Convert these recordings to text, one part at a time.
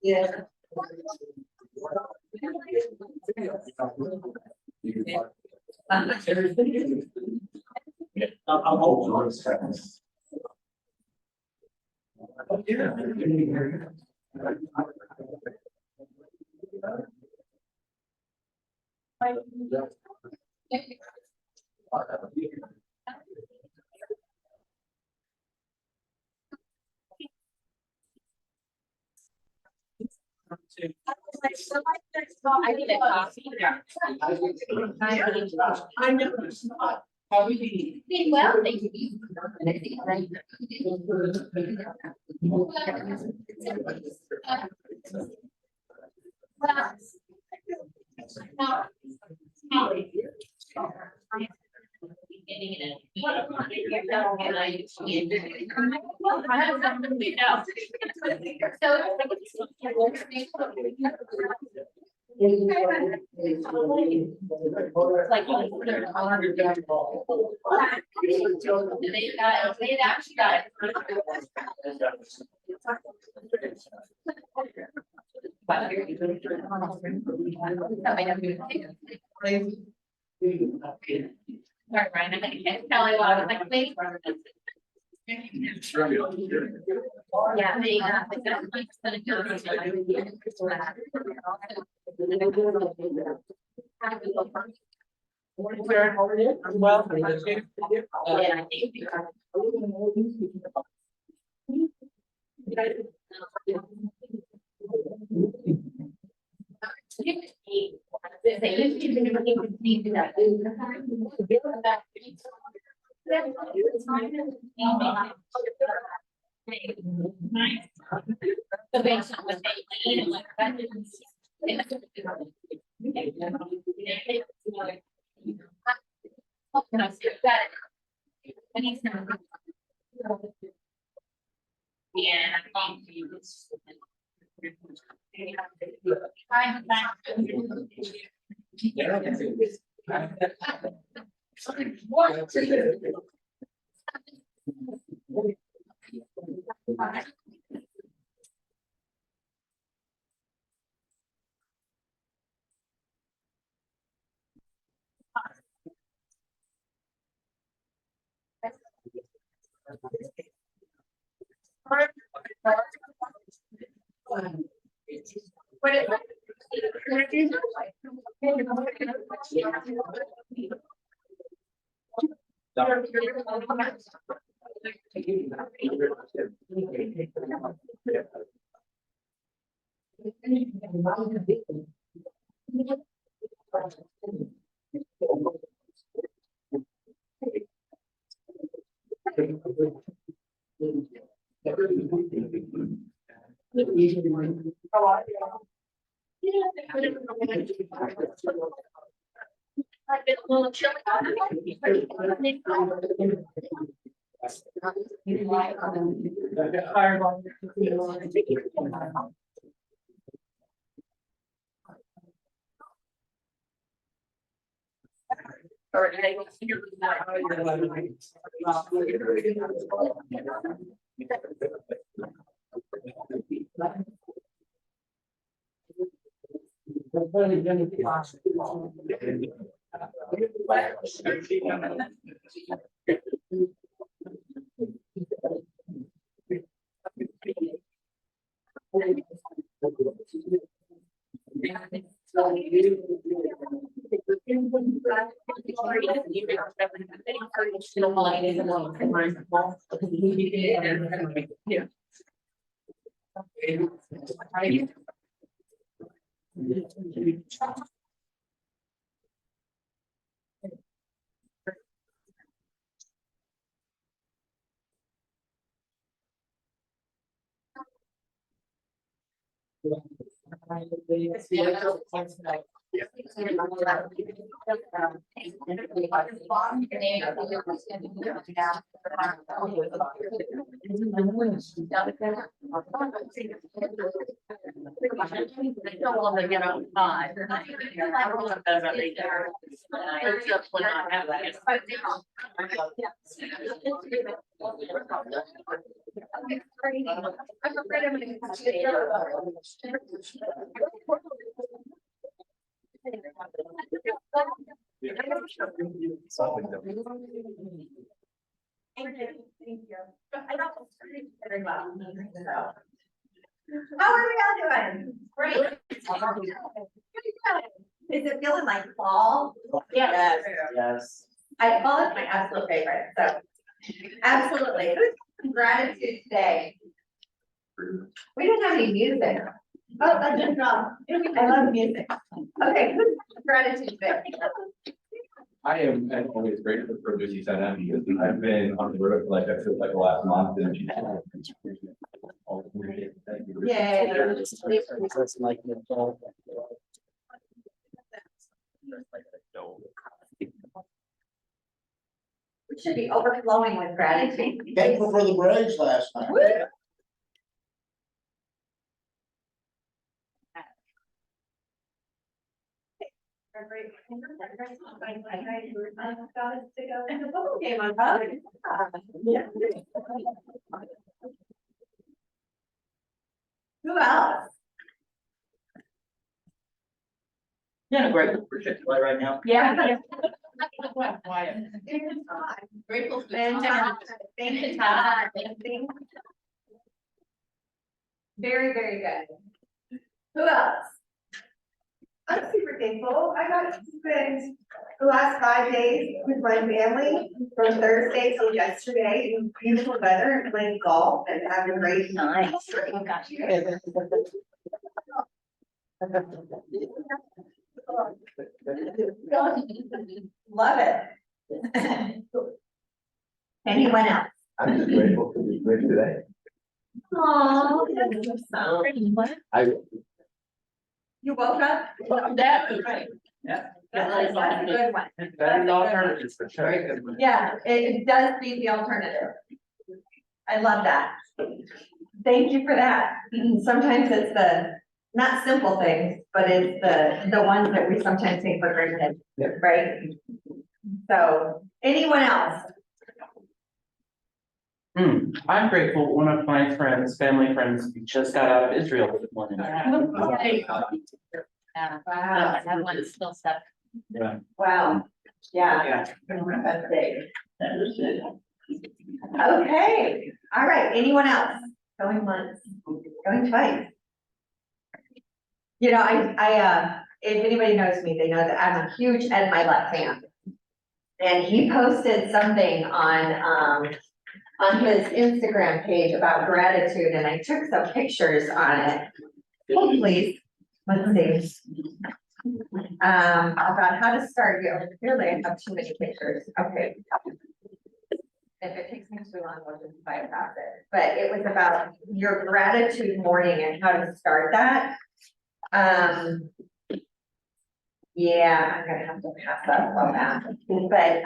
Yeah. I need a coffee. I know it's not. How do you? Well, thank you. Sorry, Brian, I can't tell you what I was like, wait. Yeah, well, the basement was I'm afraid I'm gonna catch it. Thank you. I don't very well. How are we all doing? Great. Is it feeling like fall? Yes. Yes. Fall is my absolute favorite, so. Absolutely. Who's gratitude today? We didn't have any music. Oh, that's just wrong. I love music. Okay, who's gratitude today? I am as always grateful for Lucy Sana because I've been on the road for like, I feel like the last month and she's. Yay. We should be overflowing with gratitude. Thankful for the Braves last night. Woo! Who else? Yeah, great for Chick-fil-A right now. Yeah. Grateful. Fantastic. Fantastic. Very, very good. Who else? I'm super thankful. I got to spend the last 5 days with my family from Thursday till yesterday in beautiful weather and playing golf and having a great time. Oh, gosh. Love it. Anyone else? I'm just grateful to be here today. Oh, you woke up? That was right. That's a good one. Better than alternatives for sure. Yeah, it does beat the alternative. I love that. Thank you for that. Sometimes it's the, not simple things, but it's the ones that we sometimes take for granted, right? So, anyone else? I'm grateful. One of my friends, family friends, just got out of Israel this morning. Wow. That one's still stuck. Wow. Yeah. That's big. Okay, all right, anyone else? Going once, going twice. You know, if anybody knows me, they know that I'm a huge Ed Milet fan. And he posted something on his Instagram page about gratitude, and I took some pictures on it. Oh, please, let's see. About how to start you. Clearly, I have too many pictures. Okay. If it takes me too long, I'll just bypass it. But it was about your gratitude morning and how to start that. Yeah, I'm gonna have to pass up on that. But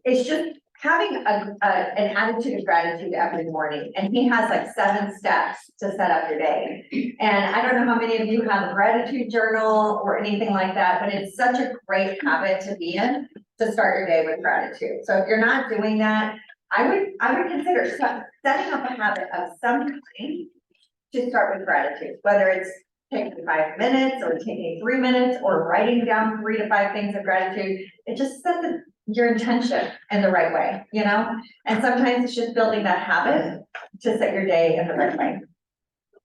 it's just having an attitude of gratitude every morning. And he has like 7 steps to set up your day. And I don't know how many of you have a gratitude journal or anything like that, but it's such a great habit to be in to start your day with gratitude. So if you're not doing that, I would consider setting up a habit of some kind to start with gratitude, whether it's taking 5 minutes or taking 3 minutes or writing down 3 to 5 things of gratitude. It just sets your intention in the right way, you know? And sometimes it's just building that habit to set your day in the right way.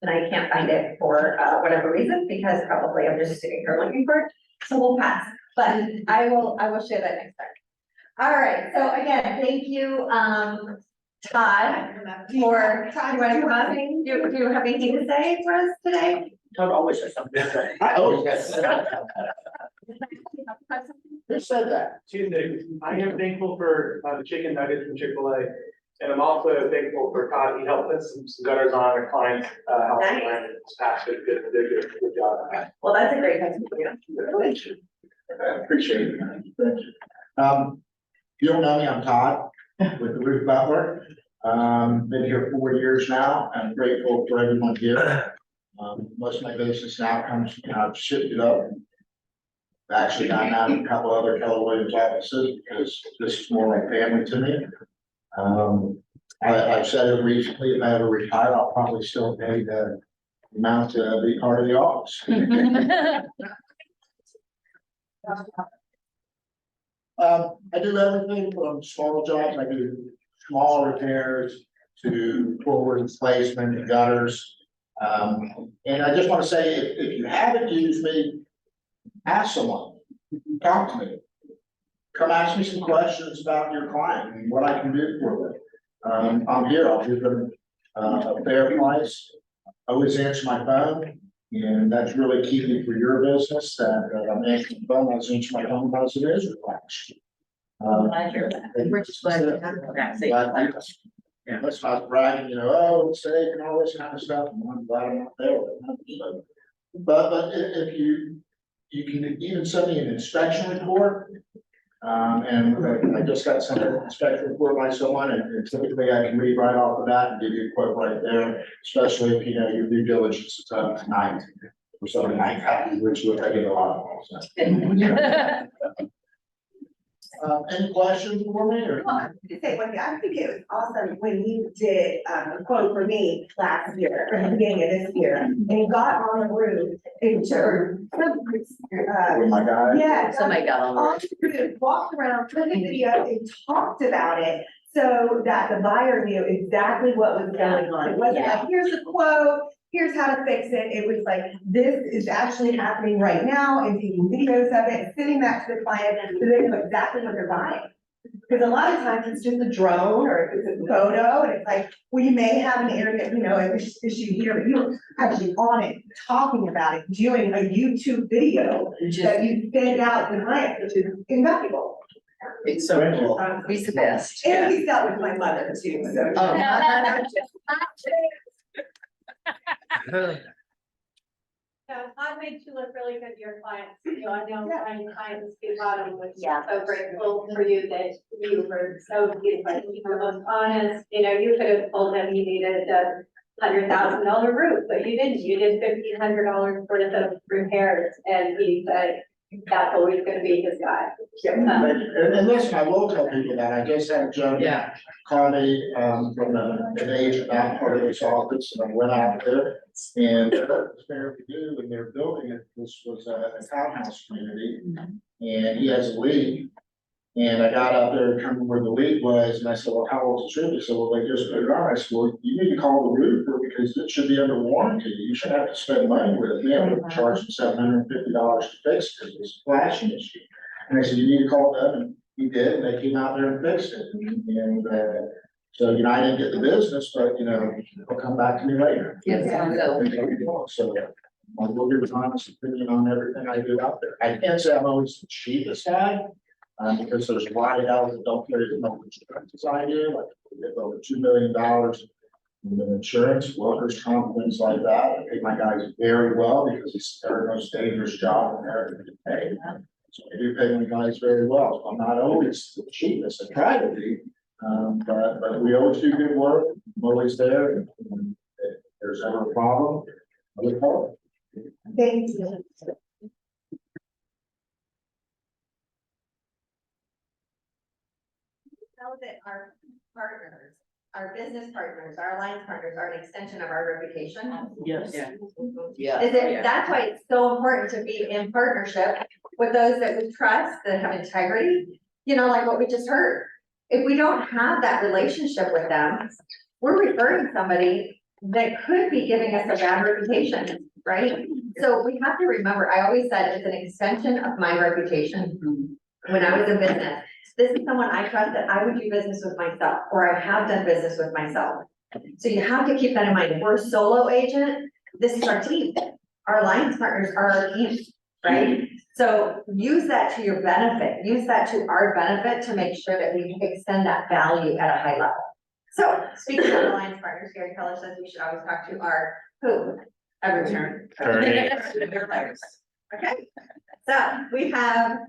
And I can't find it for whatever reason, because probably I'm just sitting here looking for it, so we'll pass. But I will share that next time. All right, so again, thank you, Todd, for, do you want to come up? Do you have anything to say for us today? I've always said something. I always guess. Who said that? Tuesday, I am thankful for the chicken nuggets from Chick-fil-A. And I'm also thankful for Todd, he helped put some gutters on our client's, house Nice. line this past, good job. Well, that's a great question for you. I appreciate it. Thank you. If you don't know me, I'm Todd with the Roof Butler. Been here 4 years now. I'm grateful for everyone here. Most of my business now comes, I've shifted it up. I've actually gotten out of a couple other Keller Williams offices because this is more like family to me. I've said it recently, if I ever retire, I'll probably still pay the amount to be part of the office. I do everything from small jobs, I do small repairs to forward replacement, gutters. And I just want to say, if you haven't used me, ask someone, talk to me. Come ask me some questions about your client and what I can do for them. I'm here, I'll give them a fair price. Always answer my phone, and that's really key for your business, that I'm answering the phone, I was answering my phone as it is required. We're just glad to have you. Yeah, that's not bragging, oh, it's safe and all this kind of stuff, and I'm glad I'm not there. But if you can even send me an inspection report. And I just got sent an inspection report by someone, and typically I can read right off of that and give you a quote right there, especially if your due diligence is up tonight. Or something like that, which I get a lot of. So. Any questions for me or? Well, I was gonna say one thing, I think it was awesome when you did a quote for me last year, or the beginning of this year, and you got on the roof and showed. With my guy? Yeah. Somebody got on. On the roof, walked around, took a video and talked about it, so that the buyer knew exactly what was going on. It wasn't like, here's a quote, here's how to fix it, it was like, this is actually happening right now, and taking videos of it, and sending that to the client, so they know exactly what they're buying. Because a lot of times it's just a drone, or it's a photo, and it's like, well, you may have an internet, issue here, but you're actually on it, talking about it, doing a YouTube video that you send out to the client, which is invaluable. It's so cool. He's the best. And we dealt with my mother too, so. So Todd made you look really good to your clients. I know Yeah. my clients speak bottom, which Yeah. so grateful for you that you were so beautiful. You were most honest, you could have told them you needed a $100,000 roof, but you didn't. You did $1,500 worth of repairs, and he said that's always gonna be his guy. And listen, I will tell people that I just had Joe Yeah. call me, from an agent out part of this office, and I went out there. And what was fair to do when they were building it, this was a townhouse community, and he has a leak. And I got out there and told him where the leak was, and I said, well, how old is the roof? He said, well, they just put it on. I said, well, you need to call the roofer because it should be under warranty. You shouldn't have to spend money with it. Yeah, we're charging $750 to fix it. It's a flashing issue. And I said, you need to call them, and he did, and they came out there and fixed it. And, so, I didn't get the business, but, they'll come back to me later. Yes, I will. So, I will give an honest opinion on everything I do out there. I can't say I'm always the cheapest guy, because there's a lot of houses that don't carry as much insurance as I do, like we get over $2 million in insurance, workers' comp, things like that. I pay my guys very well because it's their most dangerous job and they're to pay. So I do pay my guys very well. So I'm not always the cheapest. I try to be. But we always do good work. I'm always there. And if there's ever a problem, I would call. Thank you. Know that our partners, our business partners, our alliance partners are an extension of our reputation. Yes. Yeah. That's why it's so important to be in partnership with those that we trust, that have integrity, like what we just heard. If we don't have that relationship with them, we're referring somebody that could be giving us a bad reputation, right? So we have to remember, I always said it's an extension of my reputation. When I was in business, this is someone I trust that I would do business with myself, or I have done business with myself. So you have to keep that in mind. If we're a solo agent, this is our team. Our alliance partners are our team, right? So use that to your benefit. Use that to our benefit to make sure that we extend that value at a high level. So, speaking of alliance partners, Gary Keller says we should always talk to our who, every turn. Your players. Okay, so we have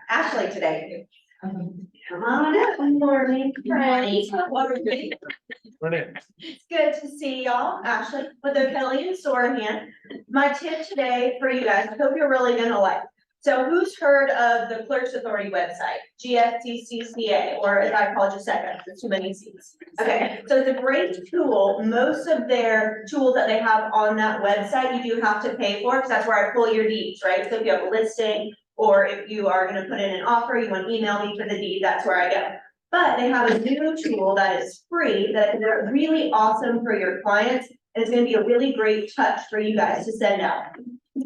Ashley today. Come on up, good morning, friends. It's good to see y'all, Ashley, with O'Kelly and Sorahan. My tip today for you guys, I hope you're really gonna like. So who's heard of the Clerks Authority website, GSTCCA, or as I call it, just second, there's too many C's. Okay, so it's a great tool. Most of their tools that they have on that website, you do have to pay for, because that's where I pull your deeds, right? So if you have a listing, or if you are gonna put in an offer, you want to email me for the deed, that's where I go. But they have a new tool that is free, that is really awesome for your clients, and it's gonna be a really great touch for you guys to send out.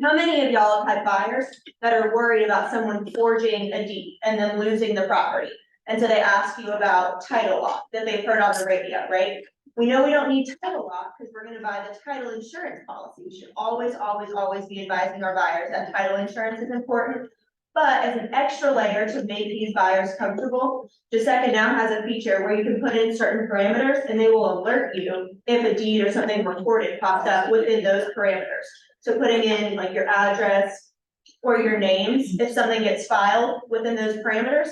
How many of y'all have had buyers that are worried about someone forging a deed and then losing the property? And so they ask you about title lock that they've heard on the radio, right? We know we don't need title lock because we're gonna buy the title insurance policy. We should always, always, always be advising our buyers that title insurance is important. But as an extra layer to make these buyers comfortable, Giuseppe now has a feature where you can put in certain parameters and they will alert you if a deed or something reported pops up within those parameters. So putting in like your address or your names, if something gets filed within those parameters,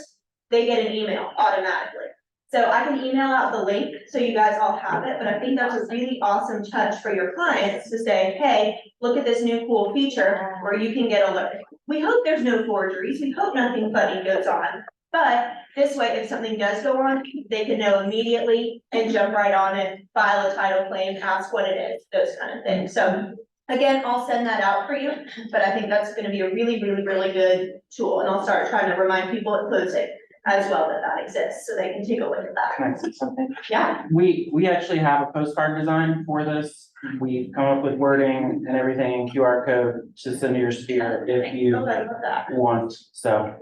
they get an email automatically. So I can email out the link so you guys all have it, but I think that's a really awesome touch for your clients to say, hey, look at this new cool feature where you can get alerted. We hope there's no forgeries, we hope nothing funny goes on, but this way, if something does go on, they can know immediately and jump right on it, file a title claim, ask what it is, those kind of things. So again, I'll send that out for you, but I think that's gonna be a really, really, really good tool, and I'll start trying to remind people at closing as well that that exists, so they can take a look at that. Can I say something? Yeah, We actually have a postcard design for this. We've come up with wording and everything in QR code to send to your sphere if you oh, I love that. want, so.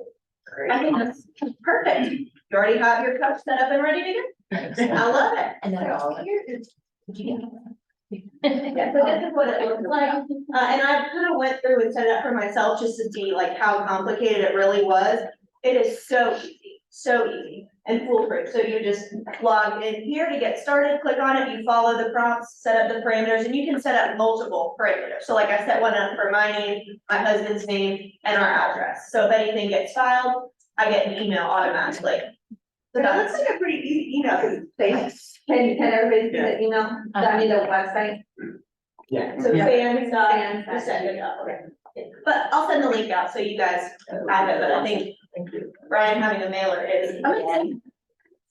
I think that's perfect. You already have your cup set up and ready to go? I love it. And then all. Yeah, so this is what it looks like, and I kind of went through and set it up for myself just to see like how complicated it really was. It is so easy and foolproof, so you just log in here to get started, click on it, you follow the prompts, set up the parameters, and you can set up multiple parameters. So like I set one up for my name, my husband's name, and our address, so if anything gets filed, I get an email automatically. So But it that's, looks like a pretty easy email, because thanks. Can everybody see the email, I mean, the website? Yeah. So Yeah. fans, Fans, just send it up, okay. But I'll send the link out so you guys have it, but I think Brian having a mailer is amazing.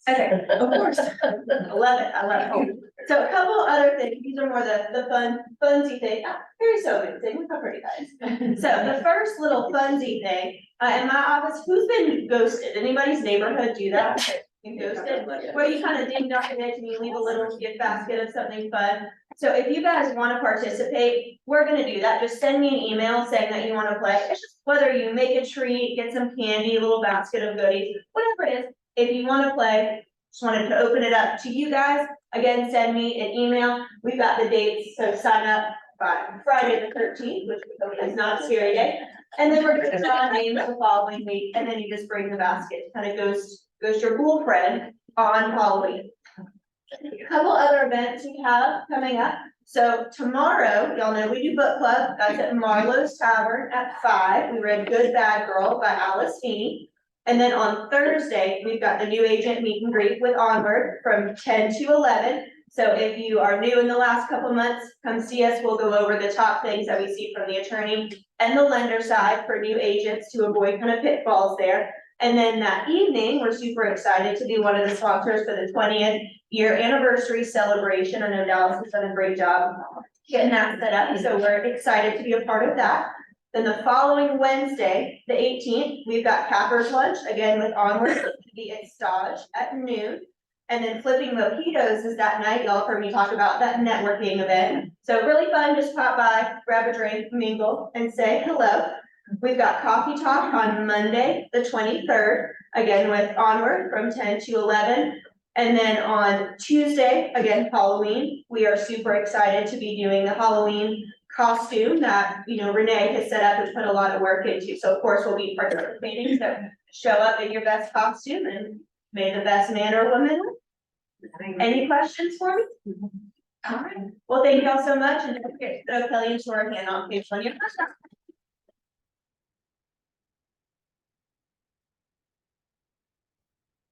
Okay, Of course. I love it. So a couple other things, these are more the funsy thing, very sobering thing, look how pretty that is. So the first little funsy thing, in my office, who's been ghosted? Anybody's neighborhood do that? Been ghosted, where you kind of ding dong it and you leave a little gift basket of something fun. So if you guys want to participate, we're gonna do that. Just send me an email saying that you want to play. It's just whether you make a treat, get some candy, a little basket of goodies, whatever it is. If you want to play, just wanted to open it up to you guys. Again, send me an email. We've got the dates, so sign up by Friday the 13th, which is not Scary Day. And then we're gonna draw names the following week, and then you just bring the basket. Kind of goes to your cool friend on Halloween. A couple other events we have coming up. So tomorrow, y'all know we do book club. That's at Marlowe's Tavern at 5. We read Good Bad Girl by Alice Feeney. And then on Thursday, we've got the new agent meet and greet with Onward from 10 to 11. So if you are new in the last couple months, come see us. We'll go over the top things that we see from the attorney and the lender side for new agents to avoid kind of pitfalls there. And then that evening, we're super excited to be one of the sponsors for the 20th year anniversary celebration. I know Dallas has done a great job getting that set up, so we're excited to be a part of that. Then the following Wednesday, the 18th, we've got Capper's Lunch, again with Onward, to be at Stage at noon. And then Flipping Mojitos is that night, y'all heard me talk about that networking event. So really fun, just pop by, grab a drink, mingle, and say hello. We've got Coffee Talk on Monday, the 23rd, again with Onward from 10 to 11. And then on Tuesday, again, Halloween, we are super excited to be doing the Halloween costume that, Renee has set up and put a lot of work into. So of course, we'll be participating, so show up in your best costume and may the best man or woman win. Any questions for me? All right, well, thank you all so much, and don't forget to throw Kelly into our hand on page 20 of the contract.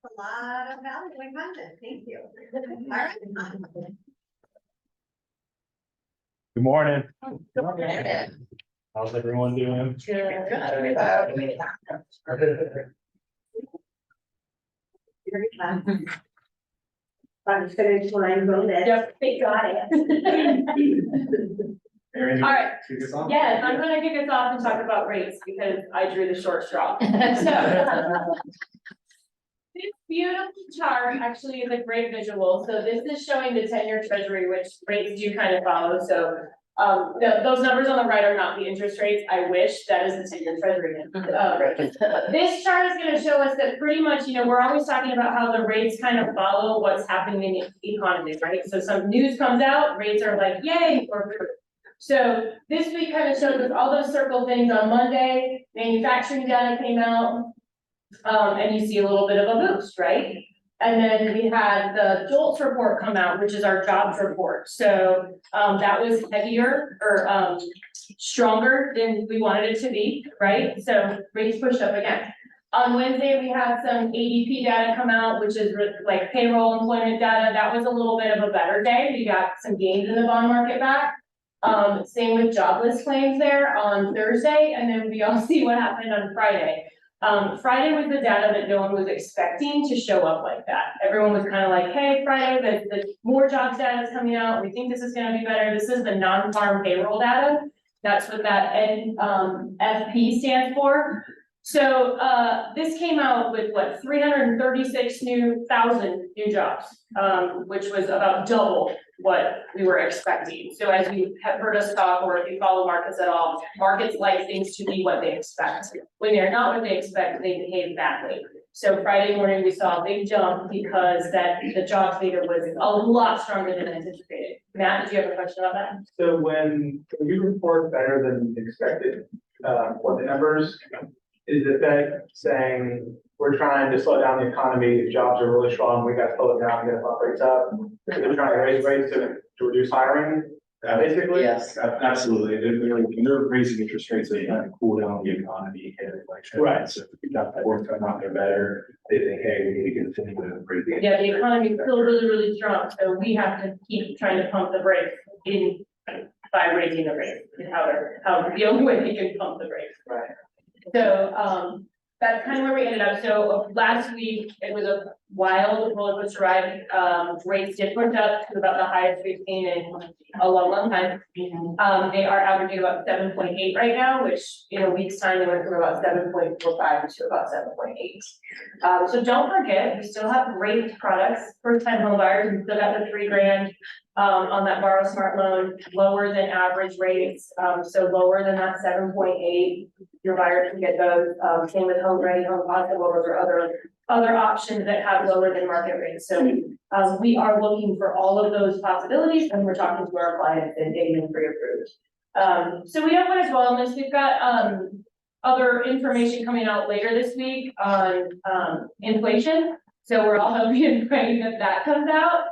A lot of valuable content, thank you. All right. Good morning. How's everyone doing? I'm just gonna line roll it. Yep, they got it. Erin, All right. kick us off? Yes, I'm gonna kick us off and talk about rates because I drew the short straw. So. This beautiful chart actually is a great visual. So this is showing the 10-year treasury, which rates do kind of follow. So those numbers on the right are not the interest rates. I wish that is the 10-year treasury. This chart is gonna show us that pretty much, we're always talking about how the rates kind of follow what's happening in the economy, right? So some news comes out, rates are like, yay, or so this week kind of shows us all those circle things. On Monday, manufacturing data came out. And you see a little bit of a boost, right? And then we had the JOLTS report come out, which is our jobs report. So that was heavier or stronger than we wanted it to be, right? So rates pushed up again. On Wednesday, we had some ADP data come out, which is like payroll employment data. That was a little bit of a better day. We got some gains in the bond market back. Same with jobless claims there on Thursday, and then we all see what happened on Friday. Friday was the data that no one was expecting to show up like that. Everyone was kind of like, hey, Friday, the more jobs data is coming out. We think this is going to be better. This is the non-farm payroll data. That's what that NFP stands for. So this came out with what, 336,000 new jobs, which was about double what we were expecting. So as you have heard us talk, or if you follow markets at all, markets like things to be what they expect. When they're not what they expect, they behave badly. So Friday morning, we saw a big jump because the jobs data was a lot stronger than anticipated. Matt, did you have a question about that? So when you report better than expected, what the numbers, is the Fed saying, we're trying to slow down the economy, the jobs are really strong, we gotta slow it down, get bump rates up? They're trying to raise rates to reduce hiring, basically? Yes, absolutely. They're raising interest rates to kind of cool down the economy and inflation. Right. So if we got that work done out there better, they think, hey, we need to continue to raise the. Yeah, the economy is still really, really strong, so we have to keep trying to pump the brakes by raising the rates. Is how the only way we can pump the brakes. Right. So, that's kind of where we ended up. So last week, it was a wild roller coaster ride. Rates did push up to about the highest we've seen in a long time. They are averaging about 7.8 right now, which in a week's time, they went from about 7.45 to about 7.8. So don't forget, we still have great products, first-time home buyers, we still got the $3,000 on that Borrow Smart loan, lower than average rates, so lower than that 7.8. Your buyer can get those, same with Home Ready, Home Possible, those are other options that have lower than market rates. So we are looking for all of those possibilities and we're talking to our clients and getting them pre-approved. So we have one as well on this. We've got other information coming out later this week on inflation. So we're all hoping and praying that comes out,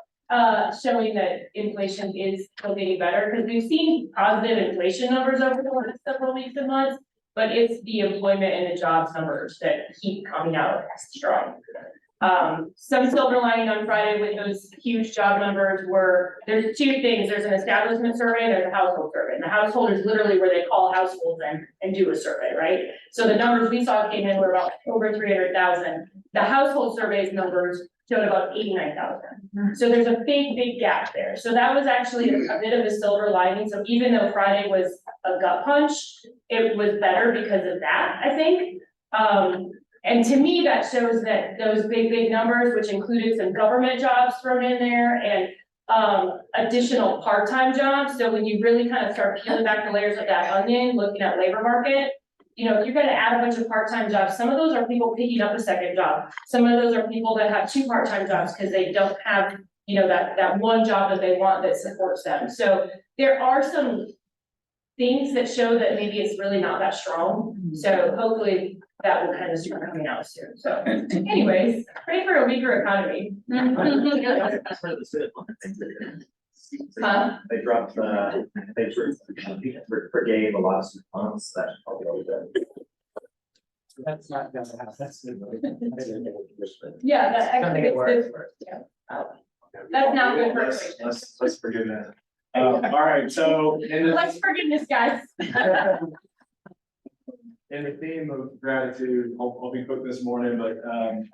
showing that inflation is still getting better because we've seen positive inflation numbers over the last several weeks and months. But it's the employment and the jobs numbers that keep coming out strong. Some silver lining on Friday with those huge job numbers there's two things. There's an establishment survey and there's a household survey. And the household is literally where they call households and do a survey, right? So the numbers we saw came in were about over 300,000. The household surveys numbers showed about 89,000. So there's a big gap there. So that was actually a bit of a silver lining. So even though Friday was a gut punch, it was better because of that, I think. And to me, that shows that those big numbers, which included some government jobs thrown in there and additional part-time jobs. So when you really kind of start peeling back the layers of that onion, looking at labor market, if you're gonna add a bunch of part-time jobs, some of those are people picking up a second job. Some of those are people that have two part-time jobs because they don't have, that one job that they want that supports them. So there are some things that show that maybe it's really not that strong. So hopefully that will kind of start coming out soon. So anyways, pray for a weaker economy. Huh? They dropped, they forgave a lot of funds, that's probably good. That's not gonna happen. That's. Yeah, that actually makes this work, yeah. That's not good for inflation. Let's forgive that. All right, so Let's forgiveness, guys. in the theme of gratitude, I'll be quick this morning, but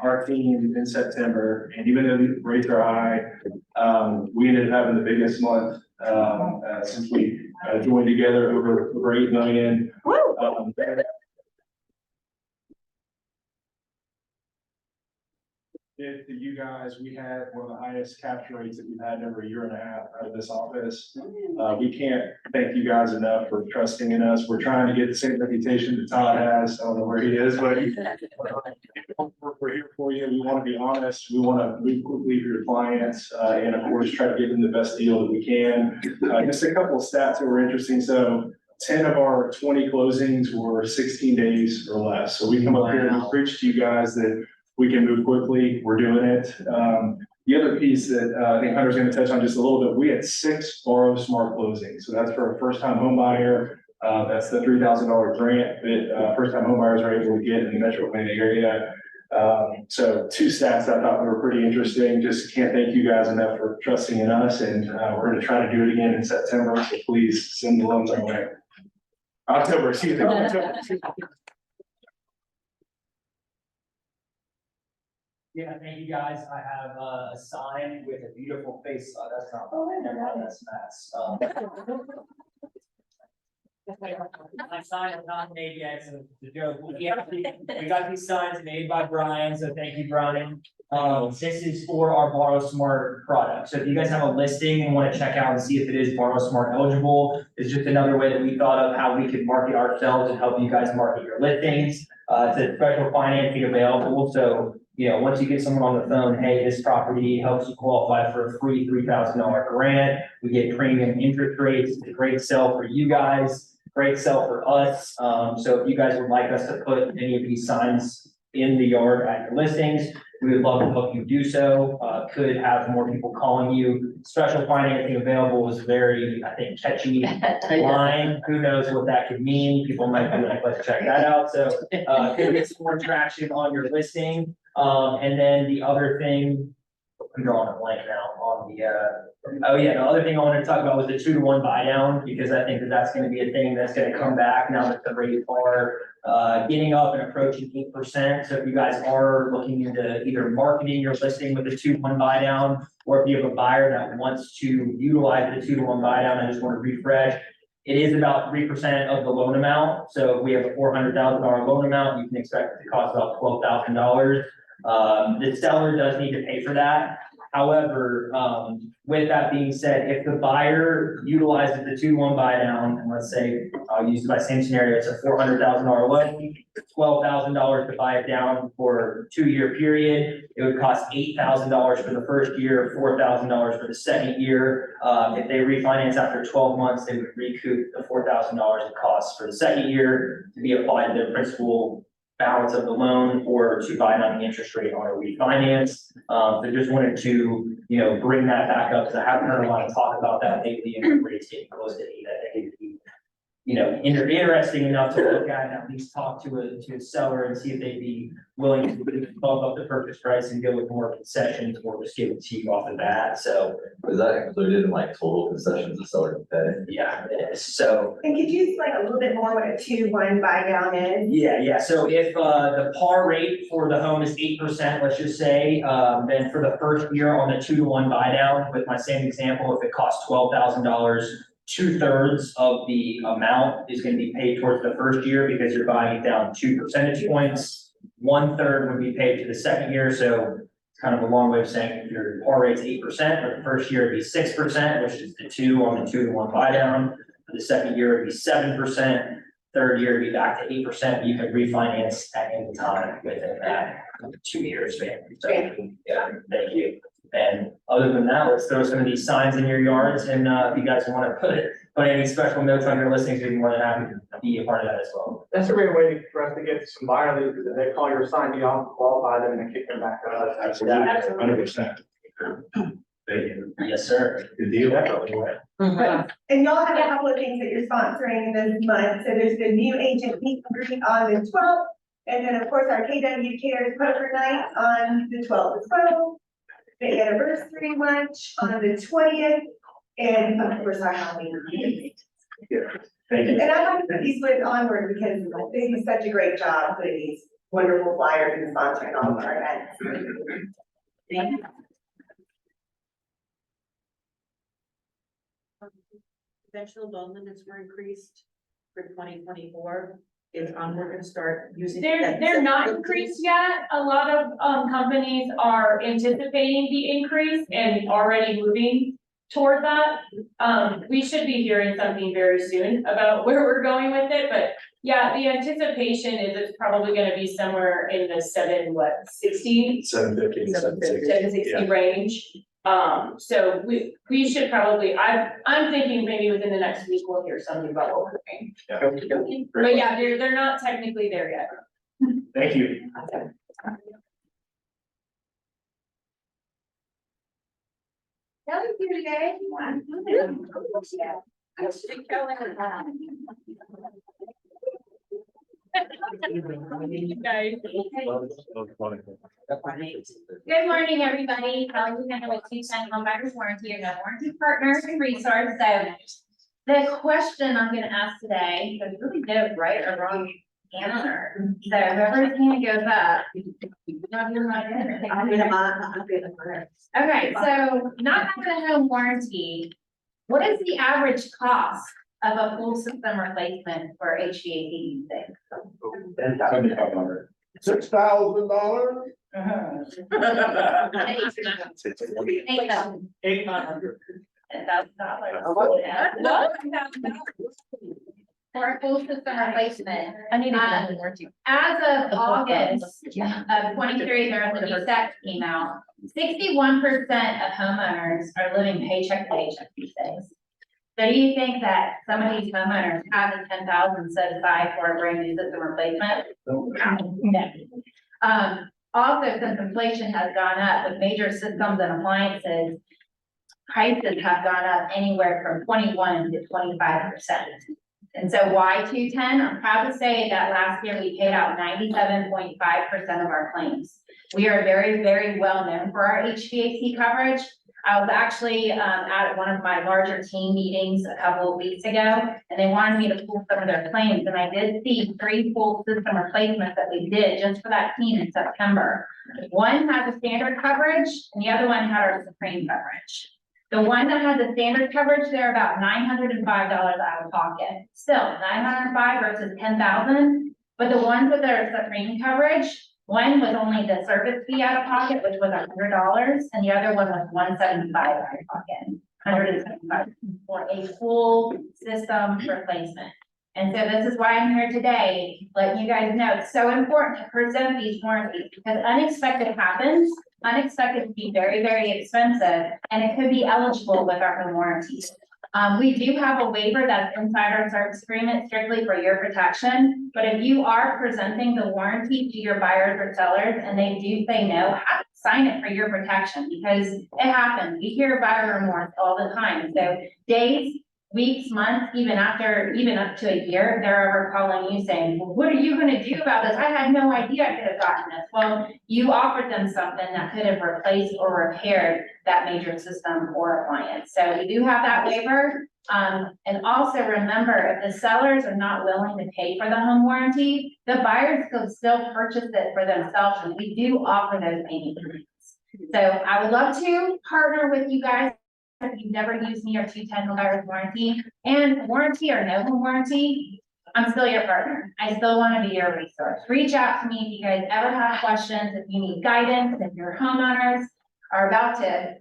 our team in September, and even though the rates are high, we ended up having the biggest month since we joined together, over 8 million. To you guys, we had one of the highest capture rates that we've had in over a year and a half out of this office. We can't thank you guys enough for trusting in us. We're trying to get the same reputation that Todd has. I don't know where he is, but we're here for you. We want to be honest. We want to move quickly for your clients, and of course, try to give them the best deal that we can. Just a couple of stats that were interesting. So 10 of our 20 closings were 16 days or less. So we come up here and we preach to you guys that we can move quickly, we're doing it. The other piece that I think Hunter's gonna touch on just a little bit, we had 6 Borrow Smart closings. So that's for a first-time home buyer. That's the $3,000 grant that first-time home buyers are able to get in the Metro Atlanta area. So 2 stats I thought were pretty interesting. Just can't thank you guys enough for trusting in us, and we're gonna try to do it again in September, so please send the loans our way. October, excuse me. October. Yeah, thank you guys. I have a sign with a beautiful face. That's not, never mind, that's Matt's. My sign is not made yet, so it's a joke. We got these signs made by Brian, so thank you, Brian. This is for our Borrow Smart product. So if you guys have a listing and want to check out and see if it is Borrow Smart eligible, it's just another way that we thought of how we could market ourselves and help you guys market your listings. It's a special financing available, so you know, once you get someone on the phone, hey, this property helps you qualify for a free $3,000 grant. We get premium interest rates. It's a great sell for you guys, great sell for us. So if you guys would like us to put any of these signs in the yard at your listings, we would love to help you do so. Could have more people calling you. Special financing available is very, I think, catchy line. Who knows what that could mean? People might be like, let's check that out. So could get some more traction on your listing. And then the other thing, I'm drawing a blank now on the, the other thing I wanted to talk about was the 2-to-1 buy down, because I think that that's gonna be a thing that's gonna come back now that the rates are getting up and approaching 8%. So if you guys are looking into either marketing your listing with a 2-to-1 buy down, or if you have a buyer that wants to utilize the 2-to-1 buy down, I just want to refresh. It is about 3% of the loan amount. So if we have a $400,000 loan amount, you can expect it to cost about $12,000. The seller does need to pay for that. However, with that being said, if the buyer utilizes the 2-to-1 buy down, and let's say, I'll use my same scenario, it's a $400,000 loan, $12,000 to buy it down for a 2-year period, it would cost $8,000 for the first year, $4,000 for the second year. If they refinance after 12 months, they would recoup the $4,000 it costs for the second year to be applied to their principal balance of the loan, or to buy down the interest rate on a refinance. So just wanted to, you know, bring that back up, because I haven't heard a lot of talk about that lately, and the rates getting close to 8. I think it'd be, you know, interesting enough to look at and at least talk to a seller and see if they'd be willing to bump up the purchase price and go with more concessions, or just give it to you off the bat. So Is that included in like total concessions the seller can pay? yeah, it is. So And could you explain a little bit more what a 2-to-1 buy down is? yeah. So if the par rate for the home is 8%, let's just say, then for the first year on the 2-to-1 buy down, with my same example, if it costs $12,000, 2/3 of the amount is going to be paid towards the first year, because you're buying it down 2 percentage points. 1/3 would be paid to the second year. So it's kind of a long way of saying if your par rate's 8%, for the first year it'd be 6%, which is the 2 on the 2-to-1 buy down. For the second year, it'd be 7%. Third year, it'd be back to 8%. You can refinance at any time within that 2 years span. So, yeah, thank you. And other than that, let's throw some of these signs in your yards and, if you guys wanna put any special notes on your listings, we'd be more than happy to be a part of that as well. That's a great way for us to get some buyer leads, because if they call your sign, you don't qualify them and kick them back to us. Absolutely, 100%. Thank you. Yes, sir. Good deal. And y'all have a couple of things that you're sponsoring this month, so there's the new agent meet and greet on the 12th. And then, of course, our KW Cares poker night on the 12th as well. The anniversary lunch on the 20th, and of course, our Halloween. Thank you. And I want to put these with onward because they do such a great job putting these wonderful flyers and sponsoring all of our events. Thank you. Conventional bond limits were increased for 2024. Is we're gonna start using. They're not increased yet. A lot of, companies are anticipating the increase and already moving toward that. We should be hearing something very soon about where we're going with it, but yeah, the anticipation is it's probably gonna be somewhere in the 760 750, 760. 760 range. So we should probably, I'm thinking maybe within the next week we'll hear something about what we're doing. Yeah. But yeah, they're not technically there yet. Thank you. Kelly's here today. Good morning, everybody. Kelly Hannah with 210 Home Buyers Warranty, and a warranty partner and resource. So the question I'm gonna ask today, there's really no right or wrong answer. So whoever's hand goes up. Okay, so not having a home warranty, what is the average cost of a full system replacement for HVAC these days? $7,500. $6,000? $8,000. $800. For a full system replacement. I need as of August of 23, there was a new stat came out. 61% of homeowners are living paycheck to paycheck these days. So do you think that some of these homeowners have the 10,000 set aside for a brand new system replacement? No. Also, since inflation has gone up with major systems and appliances, prices have gone up anywhere from 21 to 25%. And so why 210? I'm proud to say that last year we paid out 97.5% of our claims. We are very, very well known for our HVAC coverage. I was actually at one of my larger team meetings a couple of weeks ago, and they wanted me to pull some of their claims, and I did see 3 full system replacements that we did just for that team in September. One has a standard coverage, and the other one had our Supreme coverage. The one that had the standard coverage, they're about $905 out of pocket. Still, $905 versus $10,000, but the ones with their Supreme coverage, one was only the service fee out of pocket, which was $100, and the other one was $175 out of pocket, $175 for a full system replacement. And so this is why I'm here today, letting you guys know it's so important to present these warranties because unexpected happens. Unexpected can be very, very expensive, and it could be eligible with our home warranties. We do have a waiver that's inside our service agreement strictly for your protection, but if you are presenting the warranty to your buyers or sellers and they do say no, have to sign it for your protection because it happens. We hear buyer remorse all the time. So days, weeks, months, even up to a year, they're ever calling you saying, well, what are you gonna do about this? I had no idea I could have gotten this. Well, you offered them something that could have replaced or repaired that major system or appliance. So we do have that waiver. And also remember, if the sellers are not willing to pay for the home warranty, the buyers could still purchase it for themselves, and we do offer those payment plans. So I would love to partner with you guys. If you've never used me or 210 Home Buyers Warranty, and warranty or no home warranty, I'm still your partner. I still want to be your resource. Reach out to me if you guys ever have questions, if you need guidance, if your homeowners are about to,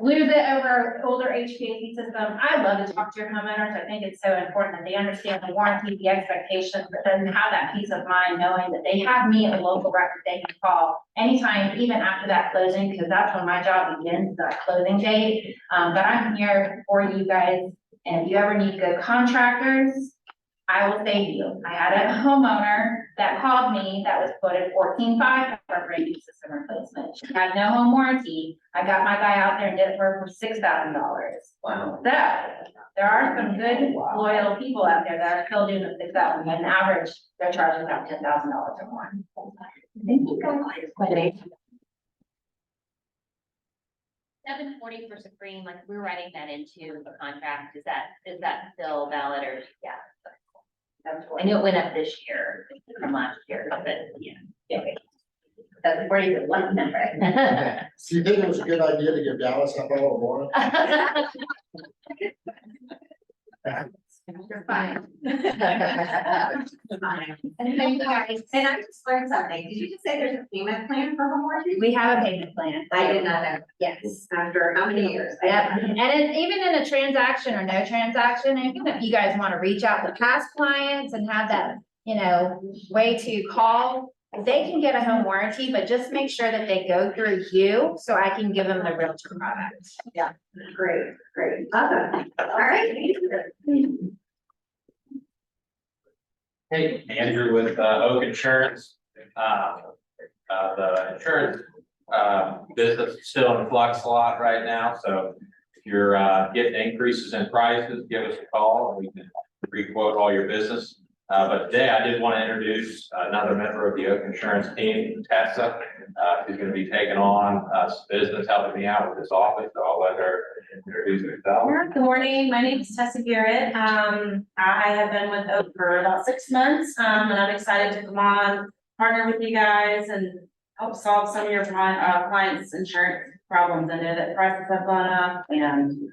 lose it over older HVAC system. I love to talk to your homeowners. I think it's so important that they understand the warranty, the expectations, but then have that peace of mind knowing that they have me, a local rep that they can call anytime, even after that closing, because that's when my job begins, that closing date. But I'm here for you guys, and if you ever need good contractors, I will save you. I had a homeowner that called me that was quoted $14,500 for a new system replacement. She had no home warranty. I got my guy out there and did it for her for $6,000. Wow. So there are some good loyal people out there that are still doing the $6,000. On average, they're charging about $10,000 or more. Thank you guys. 740 for Supreme, like we're writing that into the contract, is that still valid or, yeah? I knew it went up this year from last year, but yeah. That's pretty good one number. Do you think it was a good idea to give Dallas up all morning? You're fine. Fine. And thank you guys. And I just learned something. Did you just say there's a payment plan for home warranty? We have a payment plan. I did not know. Yes. After how many years? Yep, even in a transaction or no transaction, even if you guys want to reach out to past clients and have that, way to call, they can get a home warranty, but just make sure that they go through you so I can give them the realtor product. Yeah, great. Awesome. All right. Hey, Andrew with Oak Insurance. The insurance business is still in flux a lot right now, so if you're getting increases in prices, give us a call and we can re-quote all your business. But today I did want to introduce another member of the Oak Insurance team, Tessa, who's going to be taking on some business, helping me out with this office. So I'll let her introduce herself. Good morning, my name is Tessa Garrett. I have been with Oak for about 6 months, and I'm excited to come on, partner with you guys and help solve some of your clients' insurance problems. I know that prices have gone up and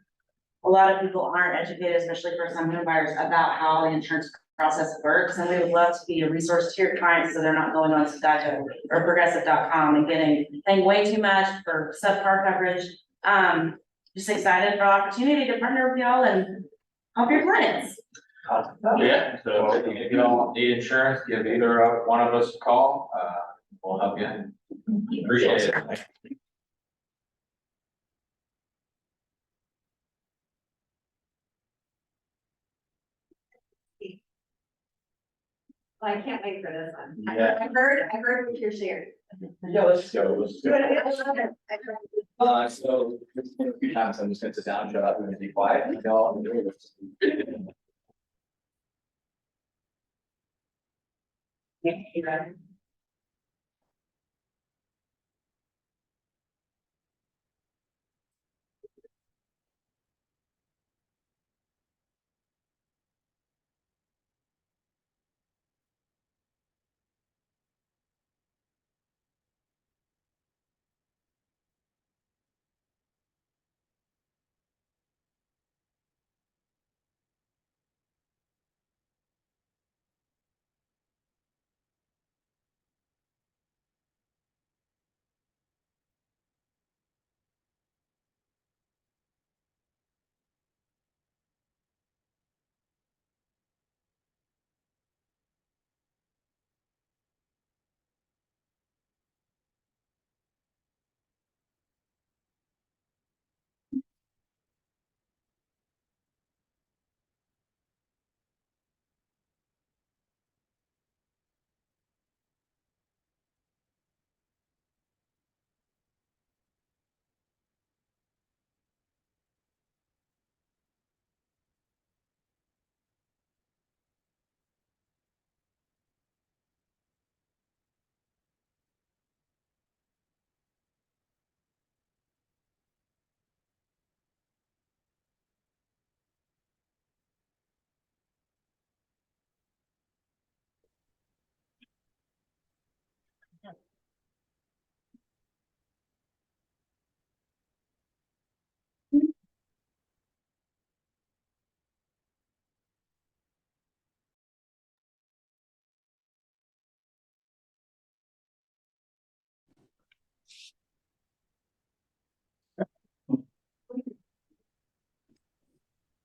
a lot of people aren't educated, especially first time home buyers, about how the insurance process works. And we would love to be a resource to your clients so they're not going on to Geico or Progressive.com and paying way too much for subpar coverage. Just excited for the opportunity to partner with y'all and help your clients. Yeah, so if you don't need insurance, give either one of us a call. We'll help you. Appreciate it. Well, I can't wait for this one. Yeah. I heard what you're sharing. Yeah, let's go. You wanna get a little bit? So a few times I'm just gonna sit down, shut up and be quiet. Y'all.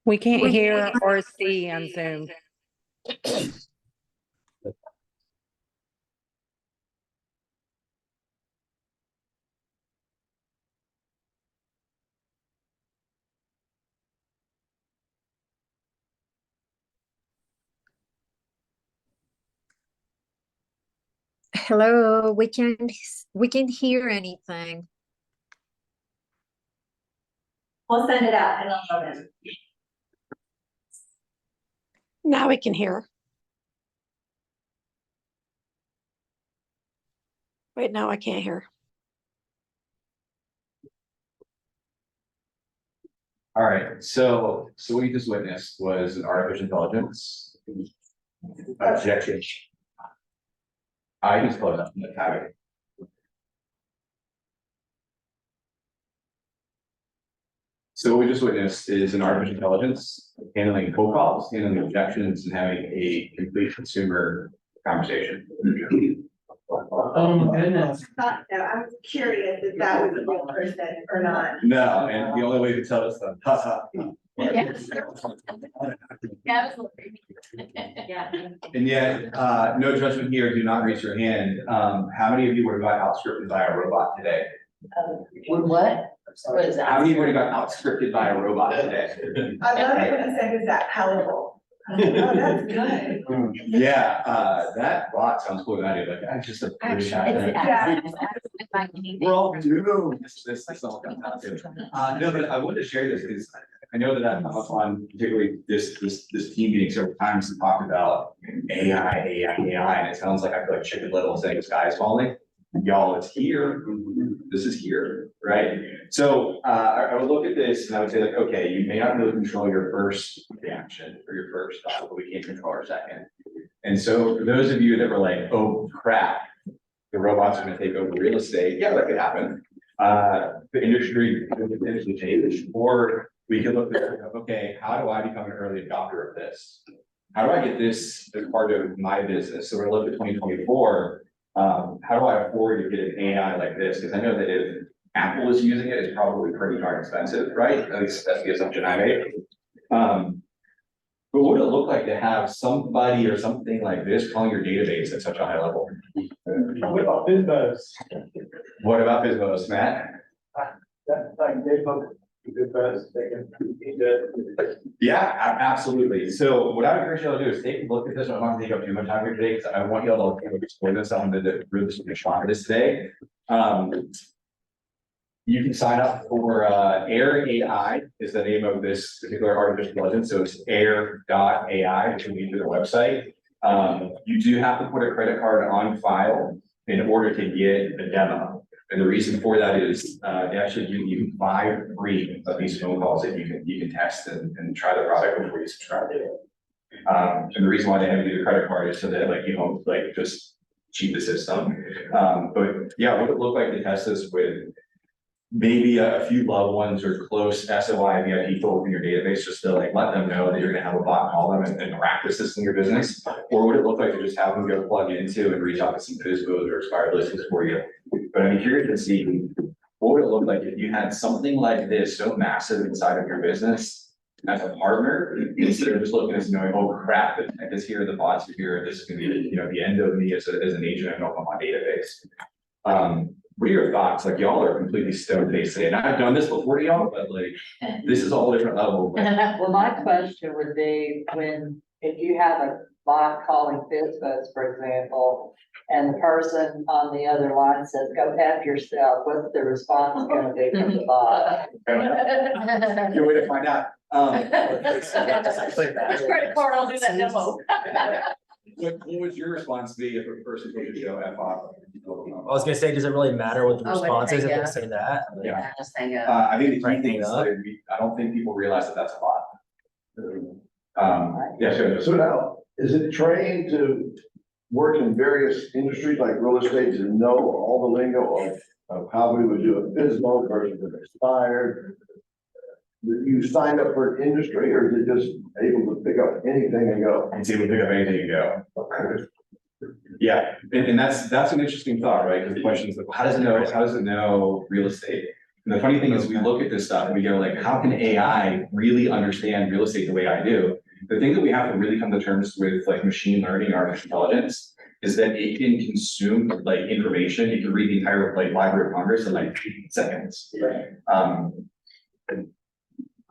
We can't hear or see on Zoom. Hello, we can't hear anything. We'll send it out and I'll know them. Now we can hear. Wait, no, I can't hear. All right, so what you just witnessed was an artificial intelligence objection. I just closed up the tab. So what we just witnessed is an artificial intelligence handling phone calls, handling objections, and having a complete consumer conversation. Oh my goodness. No, I was curious if that was a real person or not. No, and the only way to tell is the Yes. Yeah, it was a little creepy. Yeah. And yet, no judgment here, do not raise your hand. How many of you would have got outscripted by a robot today? What? What is How many would have got outscripted by a robot today? I love it when you said, is that palatable? Oh, that's good. Yeah, that bot sounds cool, and I do, like, I'm just a British accent. We're all doomed. This all comes down to it. No, but I wanted to share this because I know that I've come up on particularly this team meeting several times to talk about AI, and it sounds like I feel like Chicken Little saying the sky is falling. Y'all, it's here. This is here, right? So I would look at this and I would say like, okay, you may not be able to control your first reaction or your first thought, but we can control our second. And so for those of you that were like, oh crap, the robots are gonna take over real estate, yeah, that could happen. The industry could potentially change, or we could look at, okay, how do I become an early adopter of this? How do I get this as part of my business? So we're looking at 2024. How do I afford to get an AI like this? Because I know that if Apple is using it, it's probably pretty darn expensive, right? At least that's the assumption I made. But what would it look like to have somebody or something like this calling your database at such a high level? What about Bizbuzz? What about Bizbuzz, Matt? That's like Bizbuzz, they can. Yeah, absolutely. So what I would encourage y'all to do is take a look at this. I'm not gonna take up too much time here today because I want y'all to explore this. I wanted to really respond to this today. You can sign up for Air AI is the name of this particular artificial intelligence. So it's air.ai, which will lead to their website. You do have to put a credit card on file in order to get a demo. And the reason for that is they actually give you 5 free of these phone calls that you can test and try the product before you subscribe to it. And the reason why they have you do the credit card is so that like, you know, like just cheat the system. But yeah, what would it look like to test this with maybe a few loved ones or close SOI VIP folk in your database, just to like let them know that you're gonna have a bot call them and practice this in your business? Or would it look like to just have them go plug into and reach out to some Bizbuzz or expired listings for you? But I'm curious to see what would it look like if you had something like this so massive inside of your business as a partner, instead of just looking at knowing, oh crap, the tech is here, the bots are here, this is gonna be, you know, the end of me as an agent and open my database. What are your thoughts? Like y'all are completely stone faced today, and I've done this before y'all, but like, this is a whole different level. Well, my question would be if you have a bot calling Bizbuzz, for example, and the person on the other line says, go F yourself, what's the response gonna be from the bot? Good way to find out. Which credit card, I'll do that demo. What would your response be if a person told you to go F off? I was gonna say, does it really matter what the response is if they say that? Yeah. Just hang up. I think the key Right, thing is hang up. that I don't think people realize that that's a bot. Yeah, sure. So now, is it trained to work in various industries like real estate to know all the lingo of how we would do a Bizmo versus an expired? You signed up for an industry, or is it just able to pick up anything and go? It's able to pick up anything and go. Yeah, and that's an interesting thought, right? Because the question is, like, how does it know real estate? And the funny thing is, we look at this stuff and we go like, how can AI really understand real estate the way I do? The thing that we have to really come to terms with, like machine learning, artificial intelligence, is that it can consume like information. It can read the entire like Library of Congress in like seconds.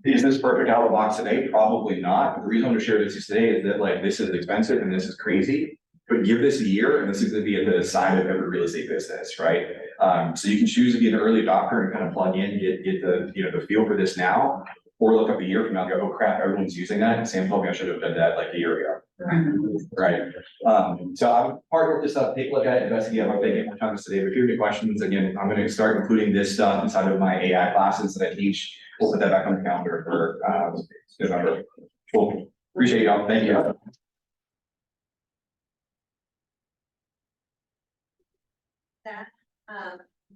Is this perfect out of the box today? Probably not. The reason I'm gonna share this with you today is that like, this is expensive and this is crazy. But give this a year and this is gonna be at the side of every real estate business, right? So you can choose to be an early adopter and kind of plug in, get the, you know, the feel for this now. Or look up a year from now and go, oh crap, everyone's using that. Sam told me I should have done that like a year ago. Right. So I'm hard with this stuff. Take a look at it, investigate. I'm not taking more time today. But if you have any questions, again, I'm gonna start including this stuff inside of my AI classes that I teach. We'll put that back on the calendar for November. Cool. Appreciate y'all. Thank you.